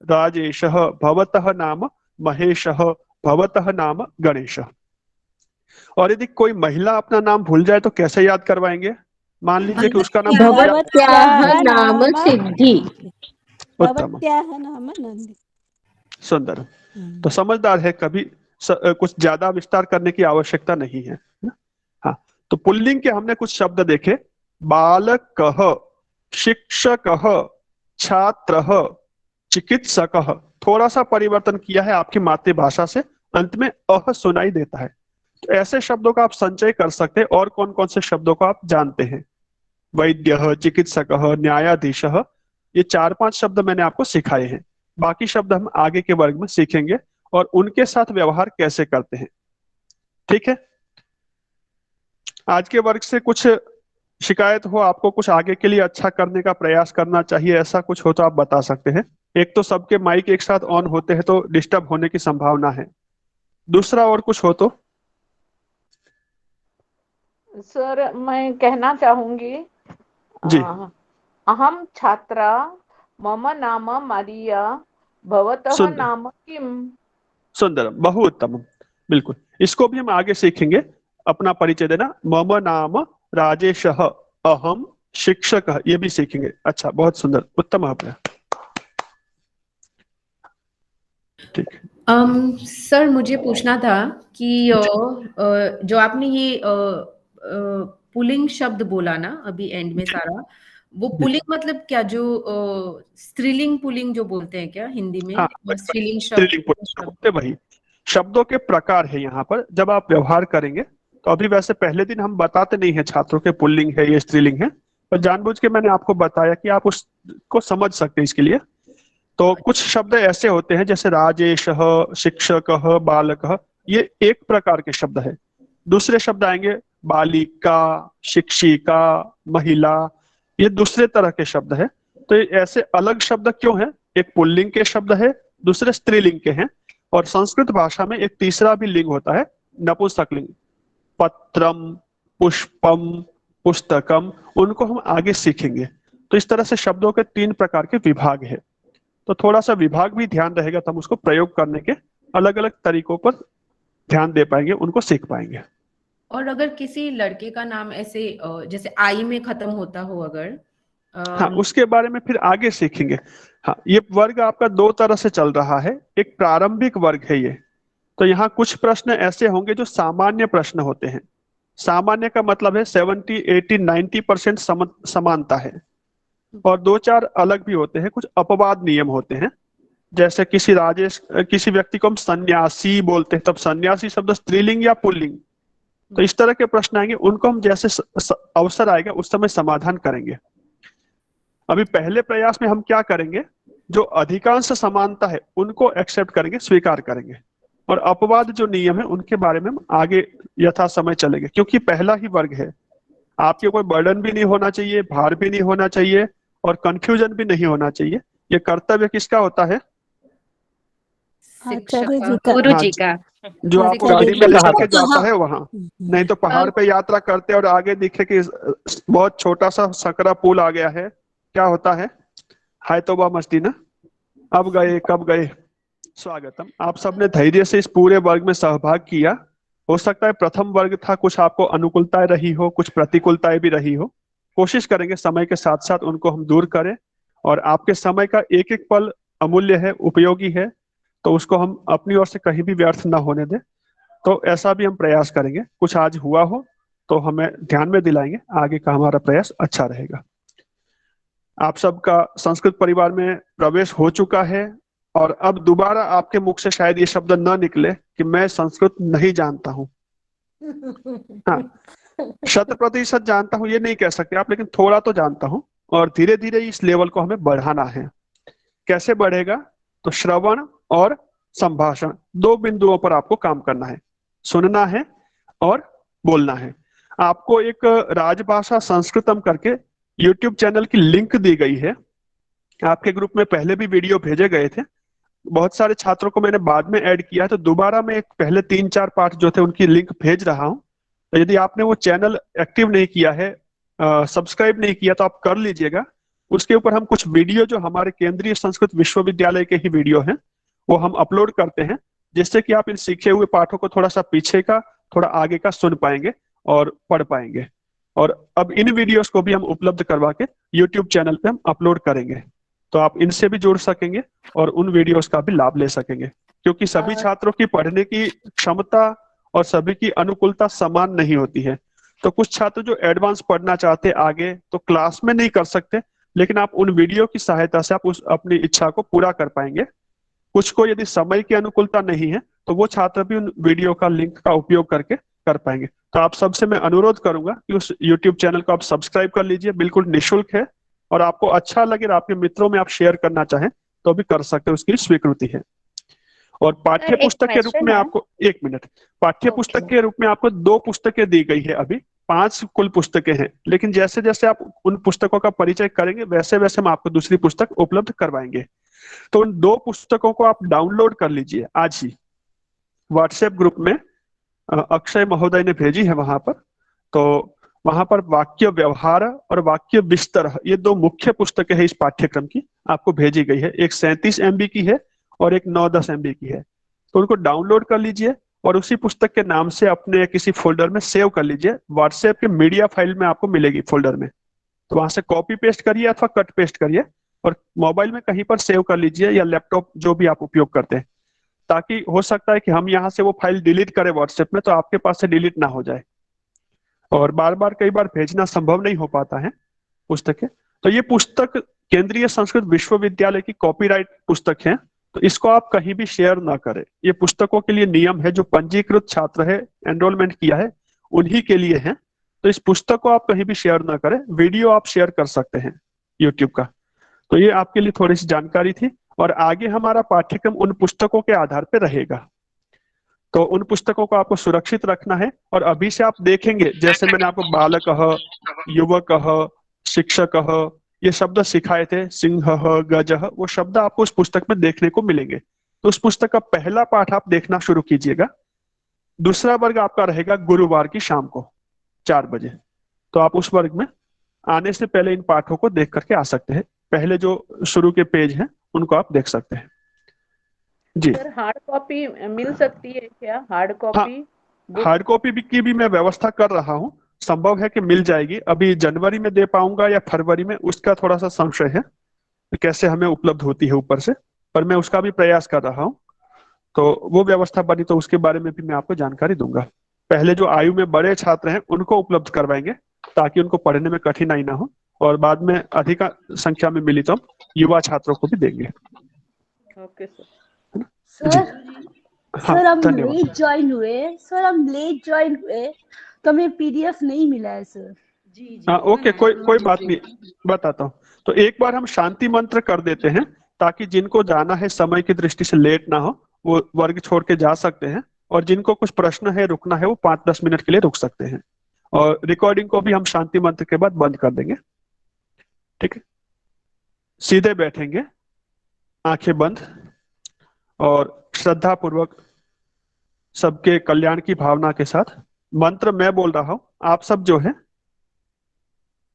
राजेशः, भवतः नाम महेशः, भवतः नाम गणेशः। और यदि कोई महिला अपना नाम भूल जाए तो कैसे याद करवाएंगे? मान लीजिए कि उसका नाम भवत्याः नाम सिद्धि। उत्तम, नाम नंदी। सुंदर। तो समझदार है, कभी कुछ ज्यादा विस्तार करने की आवश्यकता नहीं है। हाँ, तो पुल्लिंग के हमने कुछ शब्द देखे, बालकः, शिक्षकः, छात्रः, चिकित्सकः। थोड़ा सा परिवर्तन किया है आपकी मातृभाषा से, अंत में अह सुनाई देता है। तो ऐसे शब्दों का आप संचय कर सकते हैं। और कौन कौन से शब्दों को आप जानते हैं? वैद्यः, चिकित्सकः, न्यायाधीशः, ये 4-5 शब्द मैंने आपको सिखाए हैं। बाकी शब्द हम आगे के वर्ग में सीखेंगे और उनके साथ व्यवहार कैसे करते हैं। ठीक है, आज के वर्ग से कुछ शिकायत हो, आपको कुछ आगे के लिए अच्छा करने का प्रयास करना चाहिए, ऐसा कुछ हो तो आप बता सकते हैं। एक तो सबके माइक एक साथ ऑन होते हैं तो डिस्टर्ब होने की संभावना है। दूसरा और कुछ हो तो? सर, मैं कहना चाहूंगी, जी। अहम छात्रा, मम नाम मारिया, भवतः नाम किम। सुंदर, बहु उत्तम, बिल्कुल। इसको भी हम आगे सीखेंगे। अपना परिचय देना, मम नाम राजेशः, अहम शिक्षकः, ये भी सीखेंगे। अच्छा, बहुत सुंदर, उत्तम आपने। ठीक है। सर, मुझे पूछना था कि जो आपने ये पुलिंग शब्द बोला ना अभी एंड में सारा, वो पुलिंग मतलब क्या, जो स्त्रीलिंग पुलिंग जो बोलते हैं क्या हिंदी में? हाँ, स्त्रीलिंग स्त्रीलिंग पुलिंग वही शब्दों के प्रकार है यहाँ पर। जब आप व्यवहार करेंगे तो अभी वैसे पहले दिन हम बताते नहीं है छात्रों के पुल्लिंग है ये स्त्रीलिंग है, पर जानबूझ के मैंने आपको बताया कि आप उसको समझ सकते हैं। इसके लिए तो कुछ शब्द ऐसे होते हैं जैसे राजेशः, शिक्षकः, बालकः, ये एक प्रकार के शब्द है। दूसरे शब्द आएंगे बालिका, शिक्षिका, महिला, ये दूसरे तरह के शब्द है। तो ऐसे अलग शब्द क्यों है? एक पुल्लिंग के शब्द है, दूसरे स्त्रीलिंग के हैं। और संस्कृत भाषा में एक तीसरा भी लिंग होता है, नपुंसकलिंग। पत्रम, पुष्पम, पुस्तकम, उनको हम आगे सीखेंगे। तो इस तरह से शब्दों के 3 प्रकार के विभाग है। तो थोड़ा सा विभाग भी ध्यान रहेगा तो हम उसको प्रयोग करने के अलग अलग तरीकों पर ध्यान दे पाएंगे, उनको सीख पाएंगे। और अगर किसी लड़के का नाम ऐसे जैसे आई में खत्म होता हो अगर हाँ, उसके बारे में फिर आगे सीखेंगे। हाँ, ये वर्ग आपका 2 तरह से चल रहा है। एक प्रारंभिक वर्ग है ये, तो यहाँ कुछ प्रश्न ऐसे होंगे जो सामान्य प्रश्न होते हैं। सामान्य का मतलब है 70, 80, 90% समानता है। और 2-4 अलग भी होते हैं, कुछ अपवाद नियम होते हैं। जैसे किसी व्यक्ति को हम सन्यासी बोलते हैं, तब सन्यासी शब्द स्त्रीलिंग या पुल्लिंग, तो इस तरह के प्रश्न आएंगे, उनको हम जैसे अवसर आएगा उस समय समाधान करेंगे। अभी पहले प्रयास में हम क्या करेंगे, जो अधिकांश समानता है उनको एक्सेप्ट करेंगे, स्वीकार करेंगे, और अपवाद जो नियम है उनके बारे में हम आगे यथा समय चलेंगे। क्योंकि पहला ही वर्ग है, आपके कोई बर्डन भी नहीं होना चाहिए, भार भी नहीं होना चाहिए, और कंफ्यूजन भी नहीं होना चाहिए। ये कर्तव्य किसका होता है? गुरु जी का। जो आपको गाड़ी में लेकर के जाता है वहां। नहीं तो पहाड़ पे यात्रा करते और आगे दिखे कि बहुत छोटा सा सकरा पुल आ गया है, क्या होता है? हाय तौबा मस्ती ना, अब गए कब गए। स्वागतम। आप सबने धैर्य से इस पूरे वर्ग में सहभाग किया। हो सकता है प्रथम वर्ग था, कुछ आपको अनुकूलताएं रही हो, कुछ प्रतिकूलताएं भी रही हो। कोशिश करेंगे समय के साथ साथ उनको हम दूर करें, और आपके समय का एक एक पल अमूल्य है, उपयोगी है, तो उसको हम अपनी ओर से कहीं भी व्यर्थ ना होने दें। तो ऐसा भी हम प्रयास करेंगे। कुछ आज हुआ हो तो हमें ध्यान में दिलाएंगे, आगे का हमारा प्रयास अच्छा रहेगा। आप सबका संस्कृत परिवार में प्रवेश हो चुका है, और अब दोबारा आपके मुख से शायद ये शब्द न निकले कि मैं संस्कृत नहीं जानता हूँ। हाँ, 100% जानता हूँ ये नहीं कह सकते आप, लेकिन थोड़ा तो जानता हूँ, और धीरे धीरे इस लेवल को हमें बढ़ाना है। कैसे बढ़ेगा? तो श्रवण और संभाषण 2 बिंदुओं पर आपको काम करना है, सुनना है और बोलना है। आपको एक राजभाषा संस्कृतम करके YouTube चैनल की लिंक दी गई है। आपके ग्रुप में पहले भी वीडियो भेजे गए थे, बहुत सारे छात्रों को मैंने बाद में ऐड किया, तो दोबारा मैं पहले 3-4 पाठ जो थे उनकी लिंक भेज रहा हूं। तो यदि आपने वो चैनल एक्टिव नहीं किया है, सब्सक्राइब नहीं किया, तो आप कर लीजिएगा। उसके ऊपर हम कुछ वीडियो जो हमारे केंद्रीय संस्कृत विश्वविद्यालय के ही वीडियो हैं वो हम अपलोड करते हैं, जिससे कि आप इन सीखे हुए पाठों को थोड़ा सा पीछे का, थोड़ा आगे का सुन पाएंगे और पढ़ पाएंगे। और अब इन वीडियोस को भी हम उपलब्ध करवा के YouTube चैनल पे हम अपलोड करेंगे, तो आप इनसे भी जुड़ सकेंगे और उन वीडियोस का भी लाभ ले सकेंगे। क्योंकि सभी छात्रों की पढ़ने की क्षमता और सभी की अनुकूलता समान नहीं होती है। तो कुछ छात्र जो एडवांस पढ़ना चाहते आगे, तो क्लास में नहीं कर सकते, लेकिन आप उन वीडियो की सहायता से आप उस अपनी इच्छा को पूरा कर पाएंगे। कुछ को यदि समय की अनुकूलता नहीं है तो वो छात्र भी उन वीडियो का लिंक का उपयोग करके कर पाएंगे। तो आप सबसे मैं अनुरोध करूंगा कि उस YouTube चैनल को आप सब्सक्राइब कर लीजिए, बिल्कुल निःशुल्क है, और आपको अच्छा लगे, आपके मित्रों में आप शेयर करना चाहें तो भी कर सकते हैं, उसकी स्वीकृति है। और पाठ्य पुस्तक के रूप में आपको 1 मिनट, पाठ्य पुस्तक के रूप में आपको 2 पुस्तकें दी गई है। अभी 5 कुल पुस्तकें हैं, लेकिन जैसे जैसे आप उन पुस्तकों का परिचय करेंगे वैसे वैसे हम आपको दूसरी पुस्तक उपलब्ध करवाएंगे। तो उन 2 पुस्तकों को आप डाउनलोड कर लीजिए आज ही। व्हाट्सएप ग्रुप में अक्षय महोदय ने भेजी है वहां पर, तो वहां पर वाक्य व्यवहार और वाक्य विस्तर, ये 2 मुख्य पुस्तकें हैं इस पाठ्यक्रम की, आपको भेजी गई है। एक 37 MB की है और एक 9-10 MB की है। तो उनको डाउनलोड कर लीजिए और उसी पुस्तक के नाम से अपने किसी फोल्डर में सेव कर लीजिए। व्हाट्सएप के मीडिया फाइल में आपको मिलेगी फोल्डर में, तो वहां से कॉपी पेस्ट करिए अथवा कट पेस्ट करिए और मोबाइल में कहीं पर सेव कर लीजिए, या लैपटॉप जो भी आप उपयोग करते हैं, ताकि हो सकता है कि हम यहाँ से वो फाइल डिलीट करें व्हाट्सएप में, तो आपके पास से डिलीट ना हो जाए। और बार बार कई बार भेजना संभव नहीं हो पाता है पुस्तकें। तो ये पुस्तक केंद्रीय संस्कृत विश्वविद्यालय की कॉपीराइट पुस्तक है, तो इसको आप कहीं भी शेयर ना करें। ये पुस्तकों के लिए नियम है, जो पंजीकृत छात्र है, एनरोलमेंट किया है, उन्हीं के लिए है। तो इस पुस्तक को आप कहीं भी शेयर ना करें। वीडियो आप शेयर कर सकते हैं YouTube का। तो ये आपके लिए थोड़ी सी जानकारी थी, और आगे हमारा पाठ्यक्रम उन पुस्तकों के आधार पर रहेगा। तो उन पुस्तकों को आपको सुरक्षित रखना है, और अभी से आप देखेंगे, जैसे मैंने आपको बालक, युवक, शिक्षक ये शब्द सिखाए थे, सिंह, गज, वो शब्द आपको उस पुस्तक में देखने को मिलेंगे। तो उस पुस्तक का पहला पाठ आप देखना शुरू कीजिएगा। दूसरा वर्ग आपका रहेगा गुरुवार की शाम को 4 बजे। तो आप उस वर्ग में आने से पहले इन पाठों को देख करके आ सकते हैं। पहले जो शुरू के पेज हैं उनको आप देख सकते हैं। जी सर हार्ड कॉपी मिल सकती है क्या? हार्ड कॉपी हार्ड कॉपी की भी मैं व्यवस्था कर रहा हूँ, संभव है कि मिल जाएगी। अभी जनवरी में दे पाऊंगा या फरवरी में, उसका थोड़ा सा संशय है कि कैसे हमें उपलब्ध होती है ऊपर से, पर मैं उसका भी प्रयास कर रहा हूँ। तो वो व्यवस्था बनी तो उसके बारे में भी मैं आपको जानकारी दूंगा। पहले जो आयु में बड़े छात्र हैं उनको उपलब्ध करवाएंगे ताकि उनको पढ़ने में कठिनाई ना हो, और बाद में अधिक संख्या में मिली तो हम युवा छात्रों को भी देंगे। Okay sir. सर हम लेट ज्वाइन हुए तो हमें पीडीएफ नहीं मिला है सर। हाँ ओके, कोई बात नहीं, बताता हूँ। तो एक बार हम शांति मंत्र कर देते हैं ताकि जिनको जाना है समय की दृष्टि से लेट ना हो, वो वर्ग छोड़ के जा सकते हैं, और जिनको कुछ प्रश्न है रुकना है वो 5-10 मिनट के लिए रुक सकते हैं। और रिकॉर्डिंग को भी हम शांति मंत्र के बाद बंद कर देंगे। ठीक है, सीधे बैठेंगे, आंखें बंद, और श्रद्धा पूर्वक सबके कल्याण की भावना के साथ मंत्र मैं बोल रहा हूं, आप सब जो है,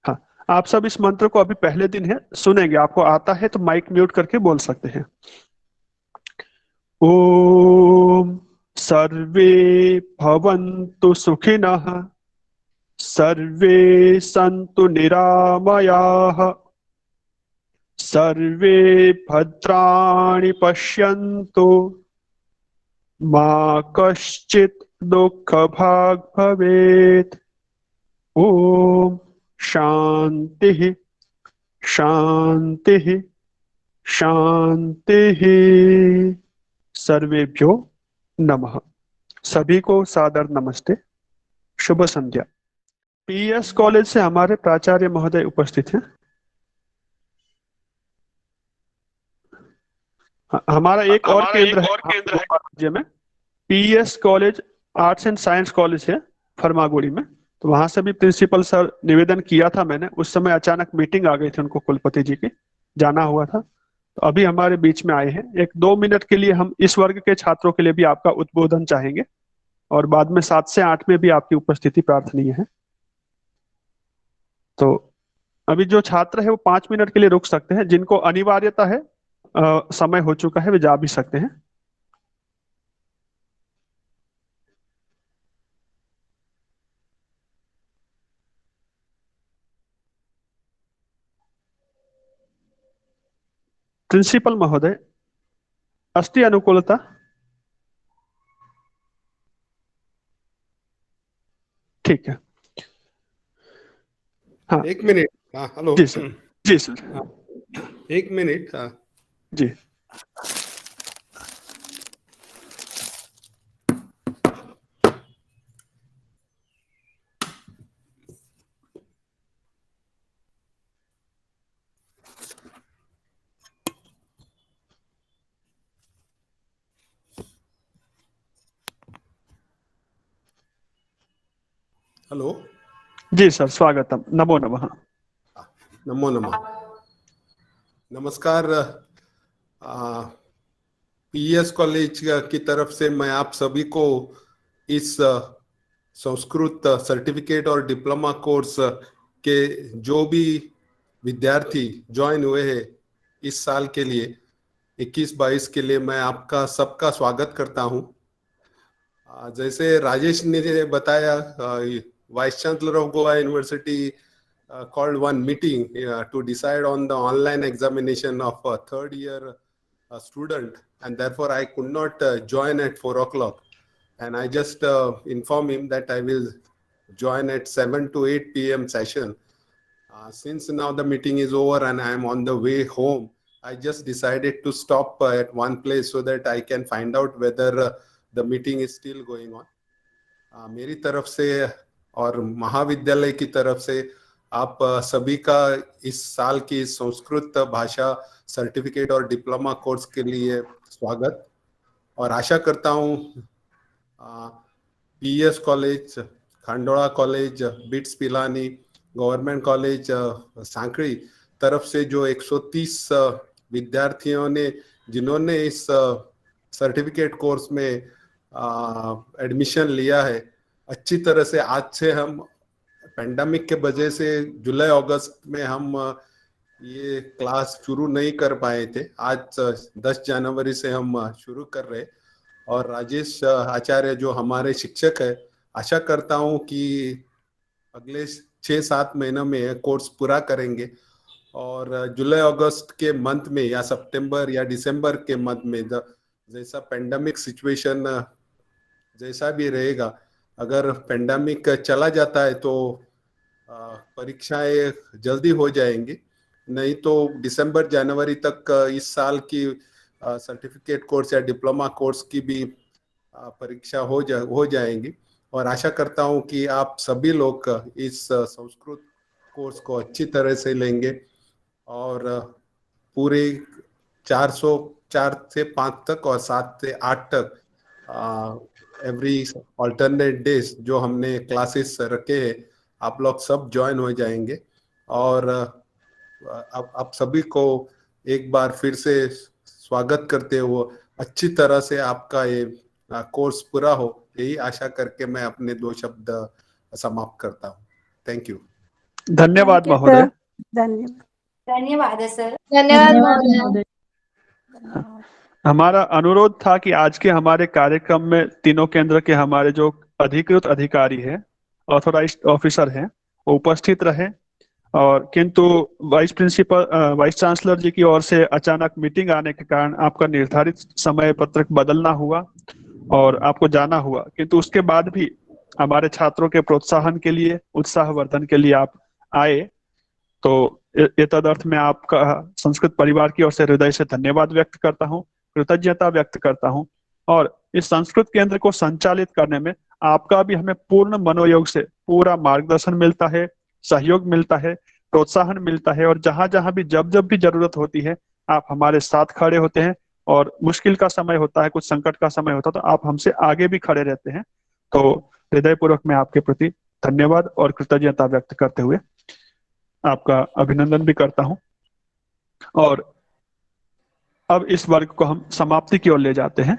हाँ आप सब इस मंत्र को अभी पहले दिन है सुनेंगे। आपको आता है तो माइक म्यूट करके बोल सकते हैं। ओम सर्वे भवन्तु सुखिनः, सर्वे सन्तु निरामयाः, सर्वे भद्राणि पश्यन्तु, मा कश्चित् दुःखभाग् भवेत्। ओम शांतिः शांतिः शांतिः। सर्वेभ्यो नमः। सभी को सादर नमस्ते, शुभ संध्या। पीएस कॉलेज से हमारे प्राचार्य महोदय उपस्थित हैं। हमारा एक और केंद्र है राज्य में, PS college arts and science college है फरमागुड़ी में। तो वहां से भी प्रिंसिपल सर निवेदन किया था मैंने, उस समय अचानक मीटिंग आ गई थी उनको, कुलपति जी की जाना हुआ था। तो अभी हमारे बीच में आए हैं। 1-2 मिनट के लिए हम इस वर्ग के छात्रों के लिए भी आपका उद्बोधन चाहेंगे, और बाद में 7 से 8 में भी आपकी उपस्थिति प्रार्थनीय है। तो अभी जो छात्र है वो 5 मिनट के लिए रुक सकते हैं, जिनको अनिवार्यता है, समय हो चुका है, वे जा भी सकते हैं। प्रिंसिपल महोदय, अस्ति अनुकूलता? ठीक है, हाँ 1 मिनट। हाँ हेलो जी सर। जी सर। हाँ, 1 मिनट। हाँ जी हेलो। जी सर, स्वागतम। नमो नमः। नमो नमः। नमस्कार। पीएस कॉलेज की तरफ से मैं आप सभी को इस संस्कृत सर्टिफिकेट और डिप्लोमा कोर्स के जो भी विद्यार्थी ज्वाइन हुए हैं इस साल के लिए 21-22 के लिए, मैं आपका सबका स्वागत करता हूं। जैसे राजेश ने बताया, vice chancellor of Goa university called one meeting to decide on the online examination of a third year student, and therefore I could not join at 4 o'clock, and I just inform him that I will join at 7 to 8 p.m. session. Since now the meeting is over and I am on the way home, I just decided to stop at one place so that I can find out whether the meeting is still going on. मेरी तरफ से और महाविद्यालय की तरफ से आप सभी का इस साल की संस्कृत भाषा सर्टिफिकेट और डिप्लोमा कोर्स के लिए स्वागत, और आशा करता हूँ PS college, Khandola college, BITS Pilani, government college Sankri तरफ से जो 130 विद्यार्थियों ने जिन्होंने इस सर्टिफिकेट कोर्स में एडमिशन लिया है, अच्छी तरह से आज से हम पेंडेमिक के वजह से जुलाई अगस्त में हम ये क्लास शुरू नहीं कर पाए थे। आज 10 जनवरी से हम शुरू कर रहे, और राजेश आचार्य जो हमारे शिक्षक है, आशा करता हूँ कि अगले 6-7 महीनों में कोर्स पूरा करेंगे, और जुलाई अगस्त के मंथ में या सितंबर या दिसंबर के मंथ में जैसा पेंडेमिक सिचुएशन जैसा भी रहेगा, अगर पेंडेमिक चला जाता है तो परीक्षाएं जल्दी हो जाएंगी, नहीं तो दिसंबर जनवरी तक इस साल की सर्टिफिकेट कोर्स या डिप्लोमा कोर्स की भी परीक्षा हो जाएंगी। और आशा करता हूं कि आप सभी लोग इस संस्कृत कोर्स को अच्छी तरह से लेंगे और पूरे 4 से 5 तक और 7 से 8 तक एवरी अल्टरनेट डेज जो हमने क्लासेस रखे हैं, आप लोग सब ज्वाइन हो जाएंगे। और आप सभी को एक बार फिर से स्वागत करते हुए अच्छी तरह से आपका ये कोर्स पूरा हो, यही आशा करके मैं अपने 2 शब्द समाप्त करता हूँ। Thank you. धन्यवाद महोदय। धन्यवाद सर। धन्यवाद। हमारा अनुरोध था कि आज के हमारे कार्यक्रम में तीनों केंद्र के हमारे जो अधिकृत अधिकारी हैं, ऑथोराइज्ड ऑफिसर हैं, वो उपस्थित रहे, और किंतु वाइस चांसलर जी की ओर से अचानक मीटिंग आने के कारण आपका निर्धारित समय पत्रक बदलना हुआ और आपको जाना हुआ। किंतु उसके बाद भी हमारे छात्रों के प्रोत्साहन के लिए, उत्साहवर्धन के लिए आप आए, तो ये तदर्थ मैं आपका संस्कृत परिवार की ओर से हृदय से धन्यवाद व्यक्त करता हूँ, कृतज्ञता व्यक्त करता हूँ। और इस संस्कृत केंद्र को संचालित करने में आपका भी हमें पूर्ण मनोयोग से पूरा मार्गदर्शन मिलता है, सहयोग मिलता है, प्रोत्साहन मिलता है, और जहां जहां भी जब भी जरूरत होती है आप हमारे साथ खड़े होते हैं, और मुश्किल का समय होता है, कुछ संकट का समय होता है, तो आप हमसे आगे भी खड़े रहते हैं। तो हृदयपूर्वक मैं आपके प्रति धन्यवाद और कृतज्ञता व्यक्त करते हुए आपका अभिनंदन भी करता हूं। और अब इस वर्ग को हम समाप्ति की ओर ले जाते हैं।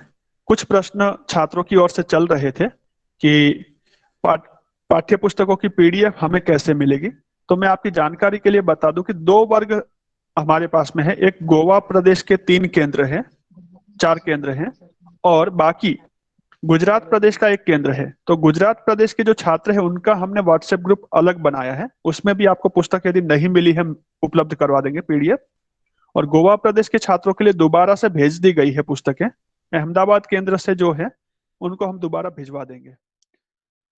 कुछ प्रश्न छात्रों की ओर से चल रहे थे कि पाठ्य पुस्तकों की पीडीएफ हमें कैसे मिलेगी। तो मैं आपकी जानकारी के लिए बता दूं कि 2 वर्ग हमारे पास में है। एक गोवा प्रदेश के 3 केंद्र हैं, 4 केंद्र हैं, और बाकी गुजरात प्रदेश का 1 केंद्र है। तो गुजरात प्रदेश के जो छात्र हैं उनका हमने व्हाट्सएप ग्रुप अलग बनाया है, उसमें भी आपको पुस्तक यदि नहीं मिली है उपलब्ध करवा देंगे पीडीएफ। और गोवा प्रदेश के छात्रों के लिए दोबारा से भेज दी गई है पुस्तकें। अहमदाबाद केंद्र से जो है उनको हम दोबारा भिजवा देंगे।